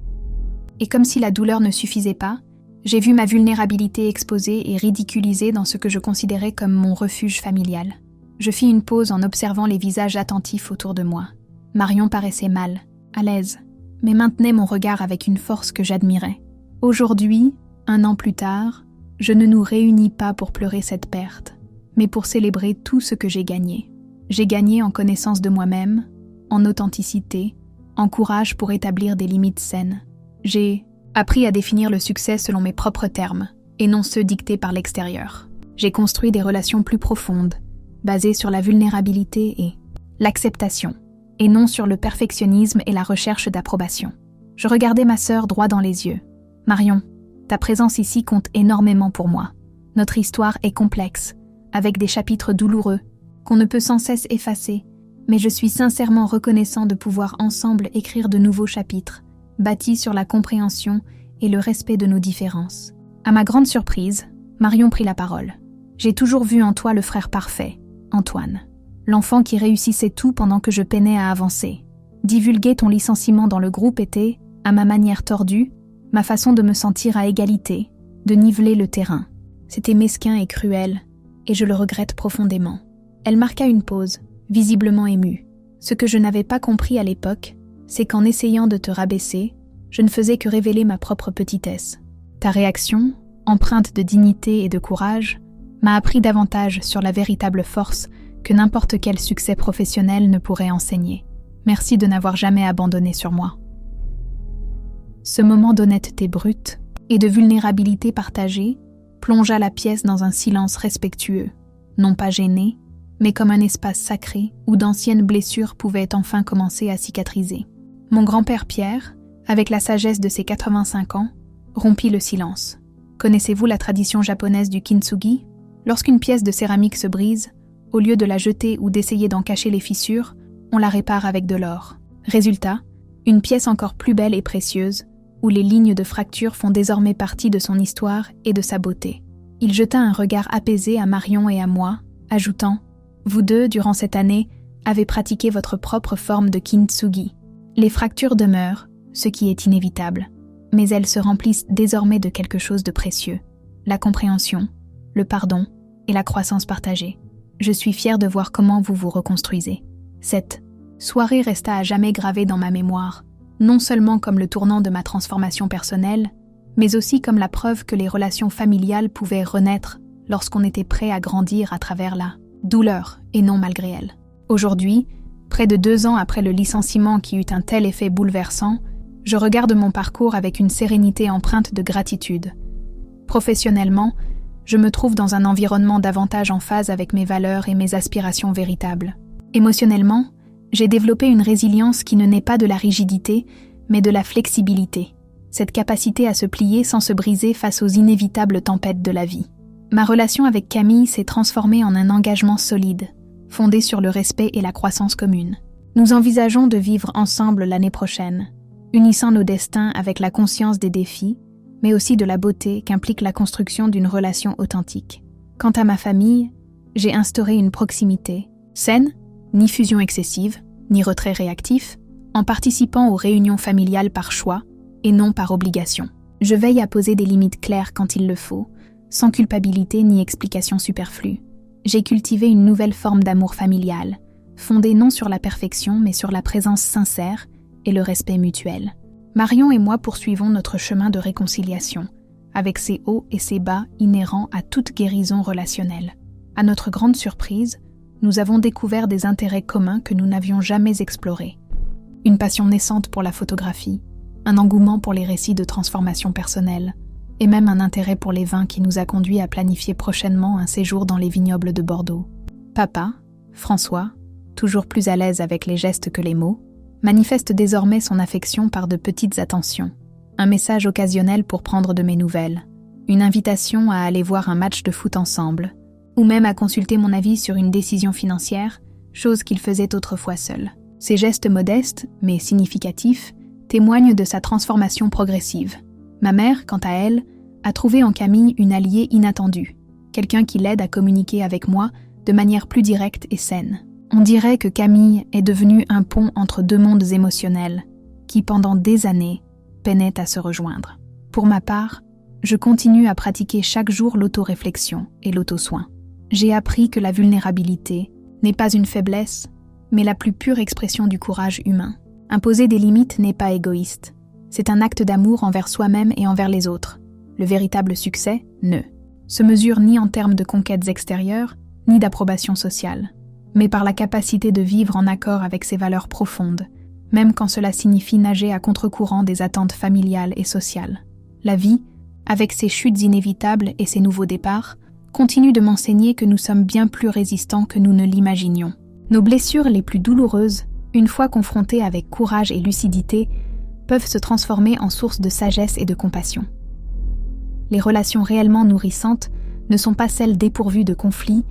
Et comme si la douleur ne suffisait pas, j'ai vu ma vulnérabilité exposée et ridiculisée dans ce que je considérais comme mon refuge familial. Je fis une pause en observant les visages attentifs autour de moi. Marion paraissait mal, à l'aise, mais maintenait mon regard avec une force que j'admirais. Aujourd'hui, 1 an plus tard, je ne nous réunis pas pour pleurer cette perte, mais pour célébrer tout ce que j'ai gagné. J'ai gagné en connaissance de moi-même, en authenticité, en courage pour établir des limites saines. J'ai appris à définir le succès selon mes propres termes, et non ceux dictés par l'extérieur. J'ai construit des relations plus profondes, basées sur la vulnérabilité et l'acceptation, et non sur le perfectionnisme et la recherche d'approbation. Je regardais ma sœur droit dans les yeux. « Marion, ta présence ici compte énormément pour moi. Notre histoire est complexe, avec des chapitres douloureux, qu'on ne peut sans cesse effacer, mais je suis sincèrement reconnaissant de pouvoir ensemble écrire de nouveaux chapitres, bâtis sur la compréhension et le respect de nos différences. » À ma grande surprise, Marion prit la parole. « J'ai toujours vu en toi le frère parfait, Antoine. L'enfant qui réussissait tout pendant que je peinais à avancer. Divulguer ton licenciement dans le groupe était, à ma manière tordue, ma façon de me sentir à égalité, de niveler le terrain. C'était mesquin et cruel, et je le regrette profondément. » Elle marqua une pause, visiblement émue. Ce que je n'avais pas compris à l'époque, c'est qu'en essayant de te rabaisser, je ne faisais que révéler ma propre petitesse. Ta réaction, empreinte de dignité et de courage, m'a appris davantage sur la véritable force que n'importe quel succès professionnel ne pourrait enseigner. Merci de n'avoir jamais abandonné sur moi. Ce moment d'honnêteté brute et de vulnérabilité partagée plongea la pièce dans un silence respectueux, non pas gêné, mais comme un espace sacré où d'anciennes blessures pouvaient enfin commencer à cicatriser. Mon grand-père Pierre, avec la sagesse de ses 85 ans, rompit le silence. Connaissez-vous la tradition japonaise du kintsugi ? Lorsqu'une pièce de céramique se brise, au lieu de la jeter ou d'essayer d'en cacher les fissures, on la répare avec de l'or. Résultat, une pièce encore plus belle et précieuse, où les lignes de fracture font désormais partie de son histoire et de sa beauté. Il jeta un regard apaisé à Marion et à moi, ajoutant « Vous deux, durant cette année, avez pratiqué votre propre forme de kintsugi. Les fractures demeurent, ce qui est inévitable, mais elles se remplissent désormais de quelque chose de précieux, la compréhension, le pardon et la croissance partagée. Je suis fière de voir comment vous vous reconstruisez. » Cette soirée resta à jamais gravée dans ma mémoire, non seulement comme le tournant de ma transformation personnelle, mais aussi comme la preuve que les relations familiales pouvaient renaître lorsqu'on était prêt à grandir à travers la douleur et non malgré elle. Aujourd'hui, près de 2 ans après le licenciement qui eut un tel effet bouleversant, je regarde mon parcours avec une sérénité empreinte de gratitude. Professionnellement, je me trouve dans un environnement davantage en phase avec mes valeurs et mes aspirations véritables. Émotionnellement, j'ai développé une résilience qui ne naît pas de la rigidité, mais de la flexibilité, cette capacité à se plier sans se briser face aux inévitables tempêtes de la vie. Ma relation avec Camille s'est transformée en un engagement solide, fondé sur le respect et la croissance commune. Nous envisageons de vivre ensemble l'année prochaine, unissant nos destins avec la conscience des défis, mais aussi de la beauté qu'implique la construction d'une relation authentique. Quant à ma famille, j'ai instauré une proximité saine, ni fusion excessive, ni retrait réactif, en participant aux réunions familiales par choix et non par obligation. Je veille à poser des limites claires quand il le faut, sans culpabilité ni explication superflue. J'ai cultivé une nouvelle forme d'amour familial, fondée non sur la perfection mais sur la présence sincère et le respect mutuel. Marion et moi poursuivons notre chemin de réconciliation, avec ses hauts et ses bas inhérents à toute guérison relationnelle. À notre grande surprise, nous avons découvert des intérêts communs que nous n'avions jamais explorés. Une passion naissante pour la photographie, un engouement pour les récits de transformation personnelle, et même un intérêt pour les vins qui nous a conduits à planifier prochainement un séjour dans les vignobles de Bordeaux. Papa, François, toujours plus à l'aise avec les gestes que les mots, manifeste désormais son affection par de petites attentions. Un message occasionnel pour prendre de mes nouvelles, une invitation à aller voir un match de foot ensemble, ou même à consulter mon avis sur une décision financière, chose qu'il faisait autrefois seul. Ces gestes modestes, mais significatifs, témoignent de sa transformation progressive. Ma mère, quant à elle, a trouvé en Camille une alliée inattendue, quelqu'un qui l'aide à communiquer avec moi de manière plus directe et saine. On dirait que Camille est devenue un pont entre 2 mondes émotionnels, qui pendant des années peinaient à se rejoindre. Pour ma part, je continue à pratiquer chaque jour l'autoréflexion et l'auto-soin. J'ai appris que la vulnérabilité n'est pas une faiblesse, mais la plus pure expression du courage humain. Imposer des limites n'est pas égoïste. C'est un acte d'amour envers soi-même et envers les autres. Le véritable succès ne se mesure ni en termes de conquêtes extérieures, ni d'approbation sociale, mais par la capacité de vivre en accord avec ses valeurs profondes, même quand cela signifie nager à contre-courant des attentes familiales et sociales. La vie, avec ses chutes inévitables et ses nouveaux départs, continue de m'enseigner que nous sommes bien plus résistants que nous ne l'imaginions. Nos blessures les plus douloureuses, une fois confrontées avec courage et lucidité, peuvent se transformer en source de sagesse et de compassion. Les relations réellement nourrissantes ne sont pas celles dépourvues de conflits,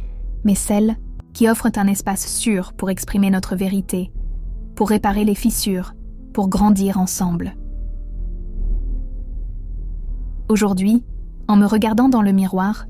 mais celles qui offrent un espace sûr pour exprimer notre vérité, pour réparer les fissures, pour grandir ensemble. Aujourd'hui, en me regardant dans le miroir,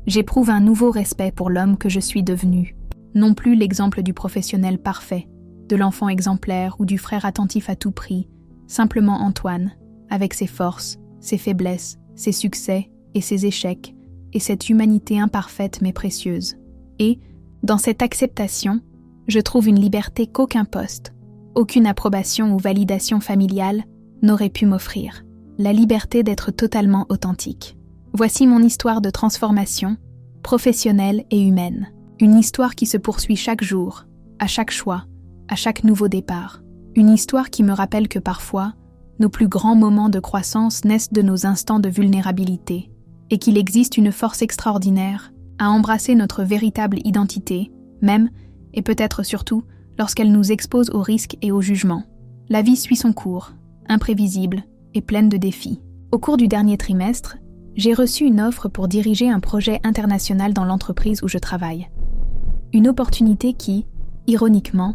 j'éprouve un nouveau respect pour l'homme que je suis devenu, non plus l'exemple du professionnel parfait, de l'enfant exemplaire ou du frère attentif à tout prix, simplement Antoine, avec ses forces, ses faiblesses, ses succès et ses échecs, et cette humanité imparfaite mais précieuse. Et, dans cette acceptation, je trouve une liberté qu'aucun poste, aucune approbation ou validation familiale n'aurait pu m'offrir. La liberté d'être totalement authentique. Voici mon histoire de transformation, professionnelle et humaine. Une histoire qui se poursuit chaque jour, à chaque choix, à chaque nouveau départ. Une histoire qui me rappelle que parfois, nos plus grands moments de croissance naissent de nos instants de vulnérabilité, et qu'il existe une force extraordinaire à embrasser notre véritable identité, même, et peut-être surtout, lorsqu'elle nous expose aux risques et au jugement. La vie suit son cours, imprévisible et pleine de défis. Au cours du dernier trimestre, j'ai reçu une offre pour diriger un projet international dans l'entreprise où je travaille. Une opportunité qui, ironiquement,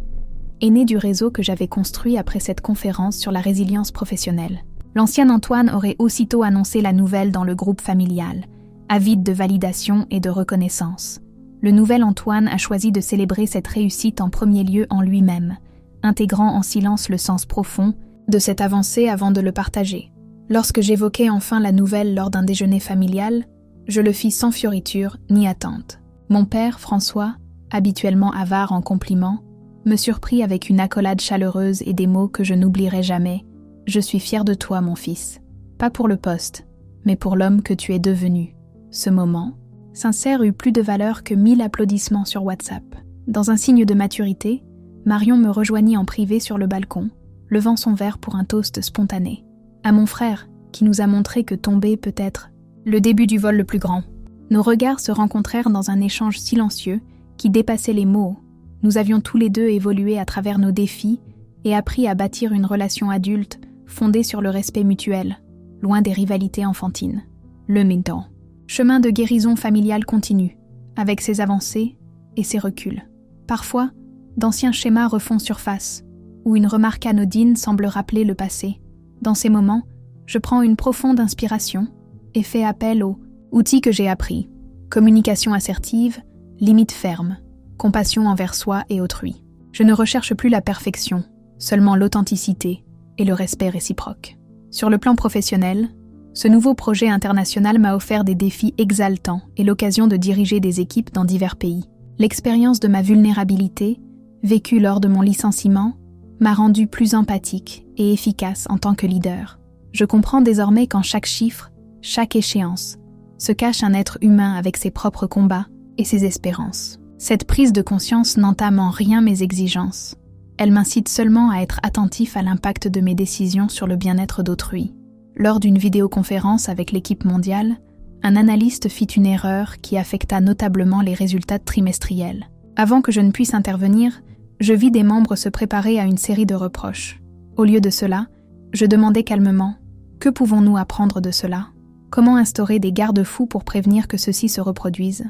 est née du réseau que j'avais construit après cette conférence sur la résilience professionnelle. L'ancien Antoine aurait aussitôt annoncé la nouvelle dans le groupe familial, avide de validation et de reconnaissance. Le nouvel Antoine a choisi de célébrer cette réussite en premier lieu en lui-même, intégrant en silence le sens profond de cette avancée avant de le partager. Lorsque j'évoquai enfin la nouvelle lors d'un déjeuner familial, je le fis sans fioriture ni attente. Mon père, François, habituellement avare en compliments, me surprit avec une accolade chaleureuse et des mots que je n'oublierai jamais, Je suis fière de toi, mon fils. Pas pour le poste, mais pour l'homme que tu es devenu. » Ce moment, sincère, eut plus de valeur que 1000 applaudissements sur WhatsApp. Dans un signe de maturité, Marion me rejoignit en privé sur le balcon, levant son verre pour un toast spontané. À mon frère, qui nous a montré que tomber peut être le début du vol le plus grand. Nos regards se rencontrèrent dans un échange silencieux qui dépassait les mots. Nous avions tous les deux évolué à travers nos défis et appris à bâtir une relation adulte fondée sur le respect mutuel, loin des rivalités enfantines. Le Minton. Chemin de guérison familiale continue, avec ses avancées et ses reculs. Parfois, d'anciens schémas refont surface, où une remarque anodine semble rappeler le passé. Dans ces moments, je prends une profonde inspiration et fais appel aux outils que j'ai appris. Communication assertive, limites fermes, compassion envers soi et autrui. Je ne recherche plus la perfection, seulement l'authenticité et le respect réciproque. Sur le plan professionnel, ce nouveau projet international m'a offert des défis exaltants et l'occasion de diriger des équipes dans divers pays. L'expérience de ma vulnérabilité, vécue lors de mon licenciement, m'a rendu plus empathique et efficace en tant que leader. Je comprends désormais qu'en chaque chiffre, chaque échéance, se cache un être humain avec ses propres combats et ses espérances. Cette prise de conscience n'entame en rien mes exigences. Elle m'incite seulement à être attentif à l'impact de mes décisions sur le bien-être d'autrui. Lors d'une vidéoconférence avec l'équipe mondiale, un analyste fit une erreur qui affecta notablement les résultats trimestriels. Avant que je ne puisse intervenir, je vis des membres se préparer à une série de reproches. Au lieu de cela, je demandai calmement « Que pouvons-nous apprendre de cela ? Comment instaurer des garde-fous pour prévenir que ceci se reproduise ?»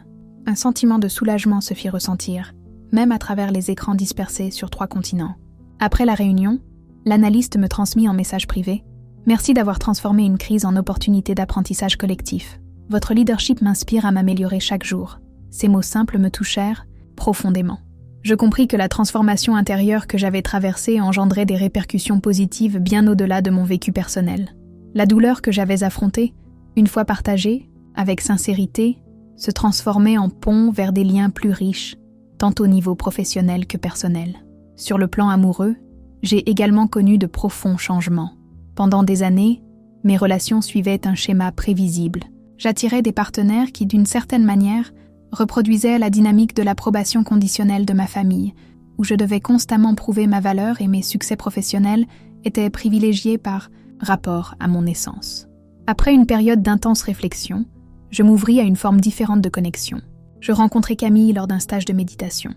Un sentiment de soulagement se fit ressentir, même à travers les écrans dispersés sur 3 continents. Après la réunion, l'analyste me transmit en message privé « Merci d'avoir transformé une crise en opportunité d'apprentissage collectif. Votre leadership m'inspire à m'améliorer chaque jour. » Ces mots simples me touchèrent profondément. Je compris que la transformation intérieure que j'avais traversée engendrait des répercussions positives bien au-delà de mon vécu personnel. La douleur que j'avais affrontée, une fois partagée, avec sincérité, se transformait en pont vers des liens plus riches, tant au niveau professionnel que personnel. Sur le plan amoureux, j'ai également connu de profonds changements. Pendant des années, mes relations suivaient un schéma prévisible. J'attirais des partenaires qui, d'une certaine manière, reproduisaient la dynamique de l'approbation conditionnelle de ma famille, où je devais constamment prouver ma valeur et mes succès professionnels étaient privilégiés par rapport à mon essence. Après une période d'intense réflexion, je m'ouvris à une forme différente de connexion. Je rencontrai Camille lors d'un stage de méditation,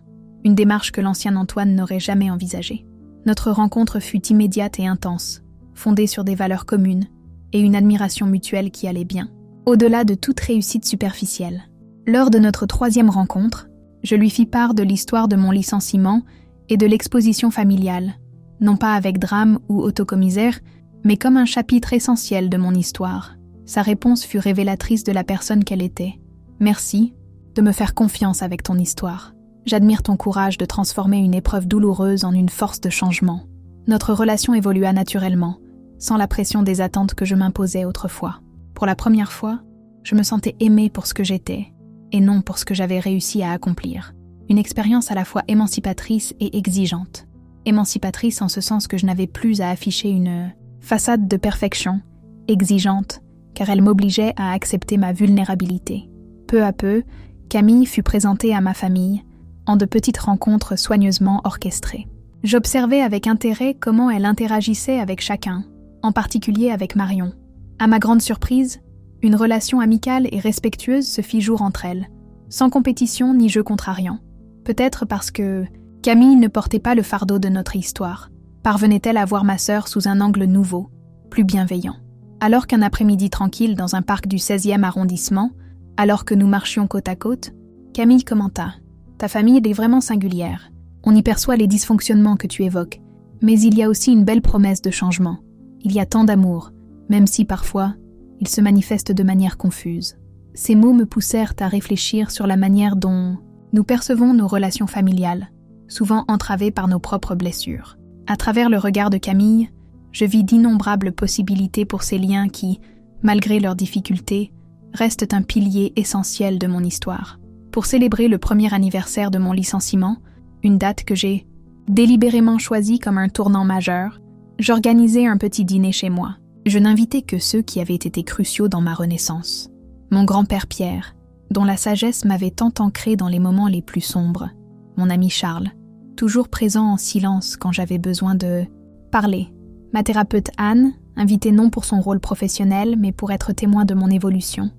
une démarche que l'ancien Antoine n'aurait jamais envisagée. Notre rencontre fut immédiate et intense, fondée sur des valeurs communes et une admiration mutuelle qui allait bien, au-delà de toute réussite superficielle. Lors de notre 3e rencontre, je lui fis part de l'histoire de mon licenciement et de l'exposition familiale, non pas avec drame ou autocommisère, mais comme un chapitre essentiel de mon histoire. Sa réponse fut révélatrice de la personne qu'elle était. « Merci de me faire confiance avec ton histoire. J'admire ton courage de transformer une épreuve douloureuse en une force de changement. » Notre relation évolua naturellement, sans la pression des attentes que je m'imposais autrefois. Pour la première fois, je me sentais aimée pour ce que j'étais, et non pour ce que j'avais réussi à accomplir. Une expérience à la fois émancipatrice et exigeante. Émancipatrice en ce sens que je n'avais plus à afficher une façade de perfection, exigeante, car elle m'obligeait à accepter ma vulnérabilité. Peu à peu, Camille fut présentée à ma famille, en de petites rencontres soigneusement orchestrées. J'observais avec intérêt comment elle interagissait avec chacun, en particulier avec Marion. À ma grande surprise, une relation amicale et respectueuse se fit jour entre elles, sans compétition ni jeu contrariant. Peut-être parce que Camille ne portait pas le fardeau de notre histoire. Parvenait-elle à voir ma sœur sous un angle nouveau, plus bienveillant. Alors qu'un après-midi tranquille dans un parc du 16e arrondissement, alors que nous marchions côte à côte, Camille commenta « Ta famille est vraiment singulière. On y perçoit les dysfonctionnements que tu évoques, mais il y a aussi une belle promesse de changement. Il y a tant d'amour, même si parfois, il se manifeste de manière confuse. » Ces mots me poussèrent à réfléchir sur la manière dont nous percevons nos relations familiales, souvent entravées par nos propres blessures. À travers le regard de Camille, je vis d'innombrables possibilités pour ces liens qui, malgré leurs difficultés, restent un pilier essentiel de mon histoire. Pour célébrer le 1er anniversaire de mon licenciement, une date que j'ai délibérément choisie comme un tournant majeur, J'organisai un petit dîner chez moi. Je n'invitais que ceux qui avaient été cruciaux dans ma renaissance. Mon grand-père Pierre, dont la sagesse m'avait tant ancrée dans les moments les plus sombres. Mon ami Charles, toujours présent en silence quand j'avais besoin de parler. Ma thérapeute Anne, invitée non pour son rôle professionnel, mais pour être témoin de mon évolution.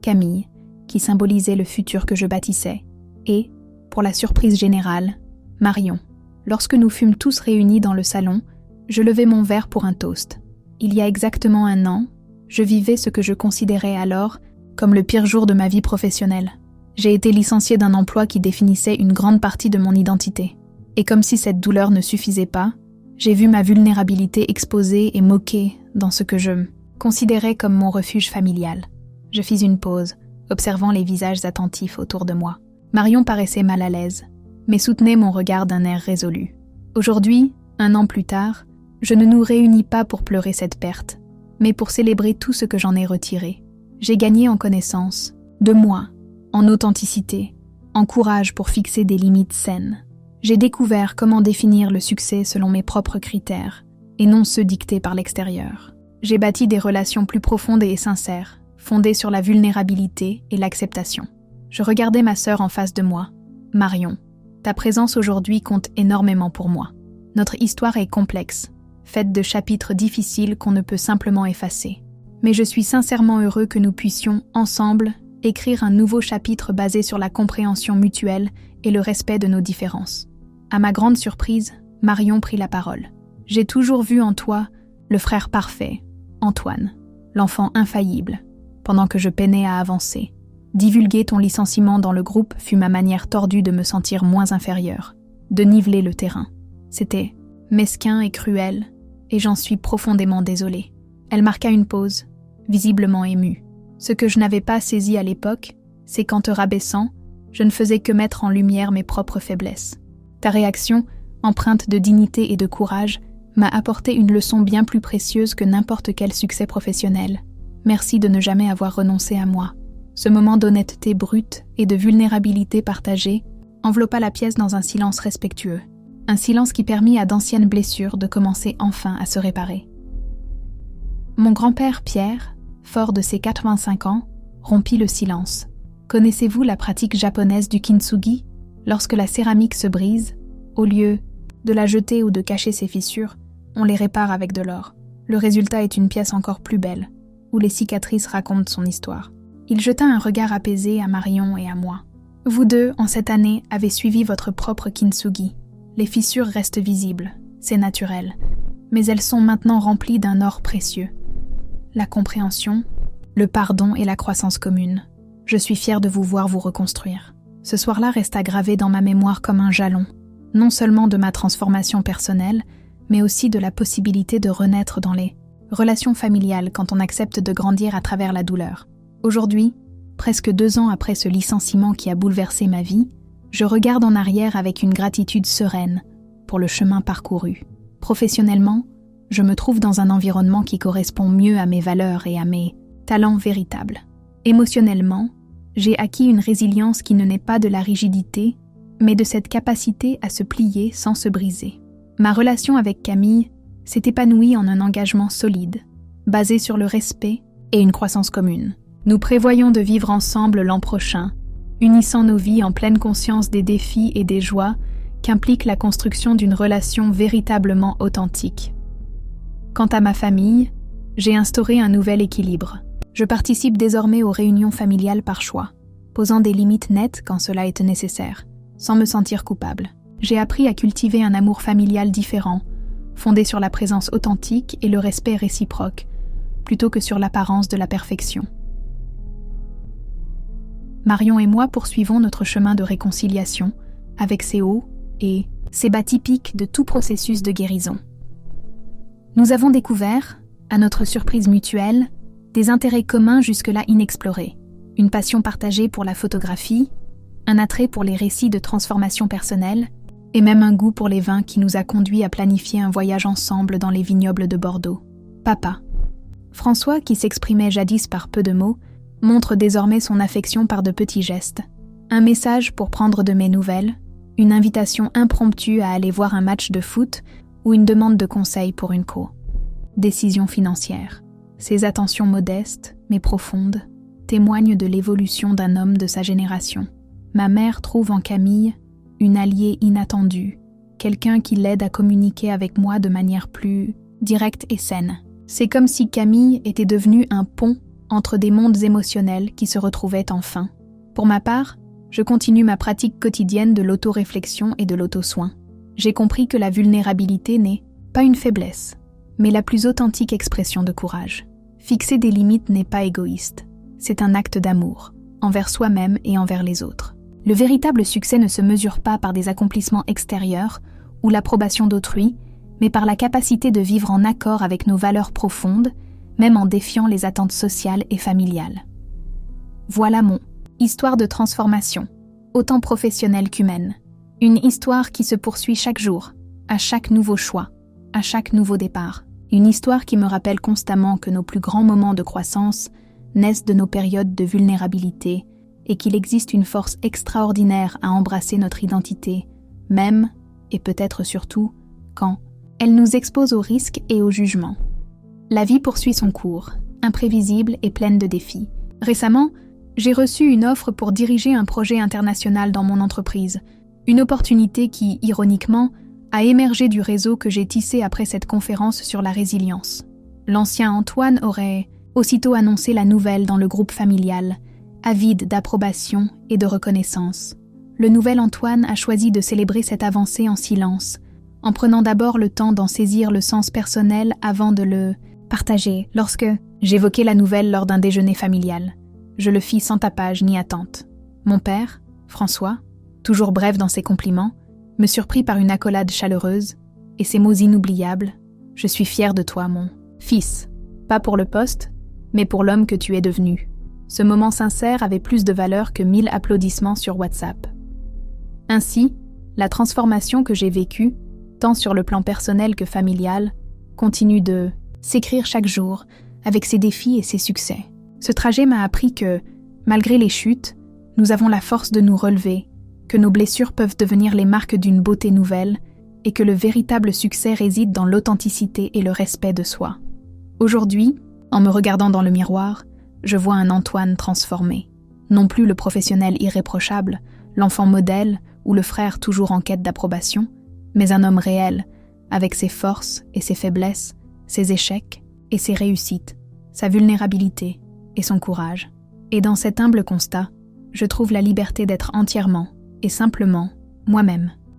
Camille, qui symbolisait le futur que je bâtissais. Et, pour la surprise générale, Marion. Lorsque nous fûmes tous réunis dans le salon, je levai mon verre pour un toast. Il y a exactement 1 an, je vivais ce que je considérais alors comme le pire jour de ma vie professionnelle. J'ai été licenciée d'un emploi qui définissait une grande partie de mon identité. Et comme si cette douleur ne suffisait pas, j'ai vu ma vulnérabilité exposée et moquée dans ce que je considérais comme mon refuge familial. Je fis une pause, observant les visages attentifs autour de moi. Marion paraissait mal à l'aise, mais soutenait mon regard d'un air résolu. Aujourd'hui, 1 an plus tard, je ne nous réunis pas pour pleurer cette perte, mais pour célébrer tout ce que j'en ai retiré. J'ai gagné en connaissance, de moi, en authenticité, en courage pour fixer des limites saines. J'ai découvert comment définir le succès selon mes propres critères, et non ceux dictés par l'extérieur. J'ai bâti des relations plus profondes et sincères, fondées sur la vulnérabilité et l'acceptation. Je regardais ma sœur en face de moi. Marion, ta présence aujourd'hui compte énormément pour moi. Notre histoire est complexe, faite de chapitres difficiles qu'on ne peut simplement effacer. Mais je suis sincèrement heureux que nous puissions, ensemble, écrire un nouveau chapitre basé sur la compréhension mutuelle et le respect de nos différences. À ma grande surprise, Marion prit la parole. « J'ai toujours vu en toi le frère parfait, Antoine, l'enfant infaillible, pendant que je peinais à avancer. Divulguer ton licenciement dans le groupe fut ma manière tordue de me sentir moins inférieure, de niveler le terrain. C'était mesquin et cruel, et j'en suis profondément désolée. » Elle marqua une pause, visiblement émue. Ce que je n'avais pas saisi à l'époque, c'est qu'en te rabaissant, je ne faisais que mettre en lumière mes propres faiblesses. Ta réaction, empreinte de dignité et de courage, m'a apporté une leçon bien plus précieuse que n'importe quel succès professionnel. Merci de ne jamais avoir renoncé à moi. Ce moment d'honnêteté brute et de vulnérabilité partagée enveloppa la pièce dans un silence respectueux. Un silence qui permit à d'anciennes blessures de commencer enfin à se réparer. Mon grand-père Pierre, fort de ses 85 ans, rompit le silence. Connaissez-vous la pratique japonaise du kintsugi? Lorsque la céramique se brise, au lieu de la jeter ou de cacher ses fissures, on les répare avec de l'or. Le résultat est une pièce encore plus belle, où les cicatrices racontent son histoire. Il jeta un regard apaisé à Marion et à moi. Vous deux, en cette année, avez suivi votre propre kintsugi. Les fissures restent visibles, c'est naturel, mais elles sont maintenant remplies d'un or précieux. La compréhension, le pardon et la croissance commune. Je suis fière de vous voir vous reconstruire. Ce soir-là resta gravé dans ma mémoire comme un jalon, non seulement de ma transformation personnelle, mais aussi de la possibilité de renaître dans les relations familiales quand on accepte de grandir à travers la douleur. Aujourd'hui, presque 2 ans après ce licenciement qui a bouleversé ma vie, je regarde en arrière avec une gratitude sereine pour le chemin parcouru. Professionnellement, je me trouve dans un environnement qui correspond mieux à mes valeurs et à mes talents véritables. Émotionnellement, j'ai acquis une résilience qui ne naît pas de la rigidité, mais de cette capacité à se plier sans se briser. Ma relation avec Camille s'est épanouie en un engagement solide, basé sur le respect et une croissance commune. Nous prévoyons de vivre ensemble l'an prochain, unissant nos vies en pleine conscience des défis et des joies qu'implique la construction d'une relation véritablement authentique. Quant à ma famille, j'ai instauré un nouvel équilibre. Je participe désormais aux réunions familiales par choix, posant des limites nettes quand cela est nécessaire, sans me sentir coupable. J'ai appris à cultiver un amour familial différent, fondé sur la présence authentique et le respect réciproque, plutôt que sur l'apparence de la perfection. Marion et moi poursuivons notre chemin de réconciliation, avec ses hauts et ses bas typiques de tout processus de guérison. Nous avons découvert, à notre surprise mutuelle, des intérêts communs jusque-là inexplorés, une passion partagée pour la photographie, un attrait pour les récits de transformation personnelle, et même un goût pour les vins qui nous a conduits à planifier un voyage ensemble dans les vignobles de Bordeaux. Papa. François, qui s'exprimait jadis par peu de mots, montre désormais son affection par de petits gestes. Un message pour prendre de mes nouvelles, une invitation impromptue à aller voir un match de foot ou une demande de conseil pour une décision financière. Ces attentions modestes, mais profondes, témoignent de l'évolution d'un homme de sa génération. Ma mère trouve en Camille une alliée inattendue, quelqu'un qui l'aide à communiquer avec moi de manière plus directe et saine. C'est comme si Camille était devenue un pont entre des mondes émotionnels qui se retrouvaient enfin. Pour ma part, je continue ma pratique quotidienne de l'autoréflexion et de l'auto-soin. J'ai compris que la vulnérabilité n'est pas une faiblesse, mais la plus authentique expression de courage. Fixer des limites n'est pas égoïste, c'est un acte d'amour, envers soi-même et envers les autres. Le véritable succès ne se mesure pas par des accomplissements extérieurs ou l'approbation d'autrui, mais par la capacité de vivre en accord avec nos valeurs profondes, même en défiant les attentes sociales et familiales. Voilà mon histoire de transformation, autant professionnelle qu'humaine. Une histoire qui se poursuit chaque jour, à chaque nouveau choix, à chaque nouveau départ. Une histoire qui me rappelle constamment que nos plus grands moments de croissance naissent de nos périodes de vulnérabilité et qu'il existe une force extraordinaire à embrasser notre identité, même, et peut-être surtout, quand elle nous expose aux risques et au jugement. La vie poursuit son cours, imprévisible et pleine de défis. Récemment, j'ai reçu une offre pour diriger un projet international dans mon entreprise, une opportunité qui, ironiquement, a émergé du réseau que j'ai tissé après cette conférence sur la résilience. L'ancien Antoine aurait aussitôt annoncé la nouvelle dans le groupe familial, avide d'approbation et de reconnaissance. Le nouvel Antoine a choisi de célébrer cette avancée en silence, en prenant d'abord le temps d'en saisir le sens personnel avant de le partager. Lorsque j'évoquai la nouvelle lors d'un déjeuner familial, je le fis sans tapage ni attente. Mon père, François, toujours bref dans ses compliments, me surprit par une accolade chaleureuse et ces mots inoubliables « Je suis fier de toi, mon fils », pas pour le poste, mais pour l'homme que tu es devenu. Ce moment sincère avait plus de valeur que 1000 applaudissements sur WhatsApp. Ainsi, la transformation que j'ai vécue, tant sur le plan personnel que familial, continue de s'écrire chaque jour avec ses défis et ses succès. Ce trajet m'a appris que, malgré les chutes, nous avons la force de nous relever, que nos blessures peuvent devenir les marques d'une beauté nouvelle et que le véritable succès réside dans l'authenticité et le respect de soi. Aujourd'hui, en me regardant dans le miroir, je vois un Antoine transformé. Non plus le professionnel irréprochable, l'enfant modèle ou le frère toujours en quête d'approbation, mais un homme réel, avec ses forces et ses faiblesses, ses échecs et ses réussites, sa vulnérabilité et son courage. Et dans cet humble constat, je trouve la liberté d'être entièrement et simplement moi-même.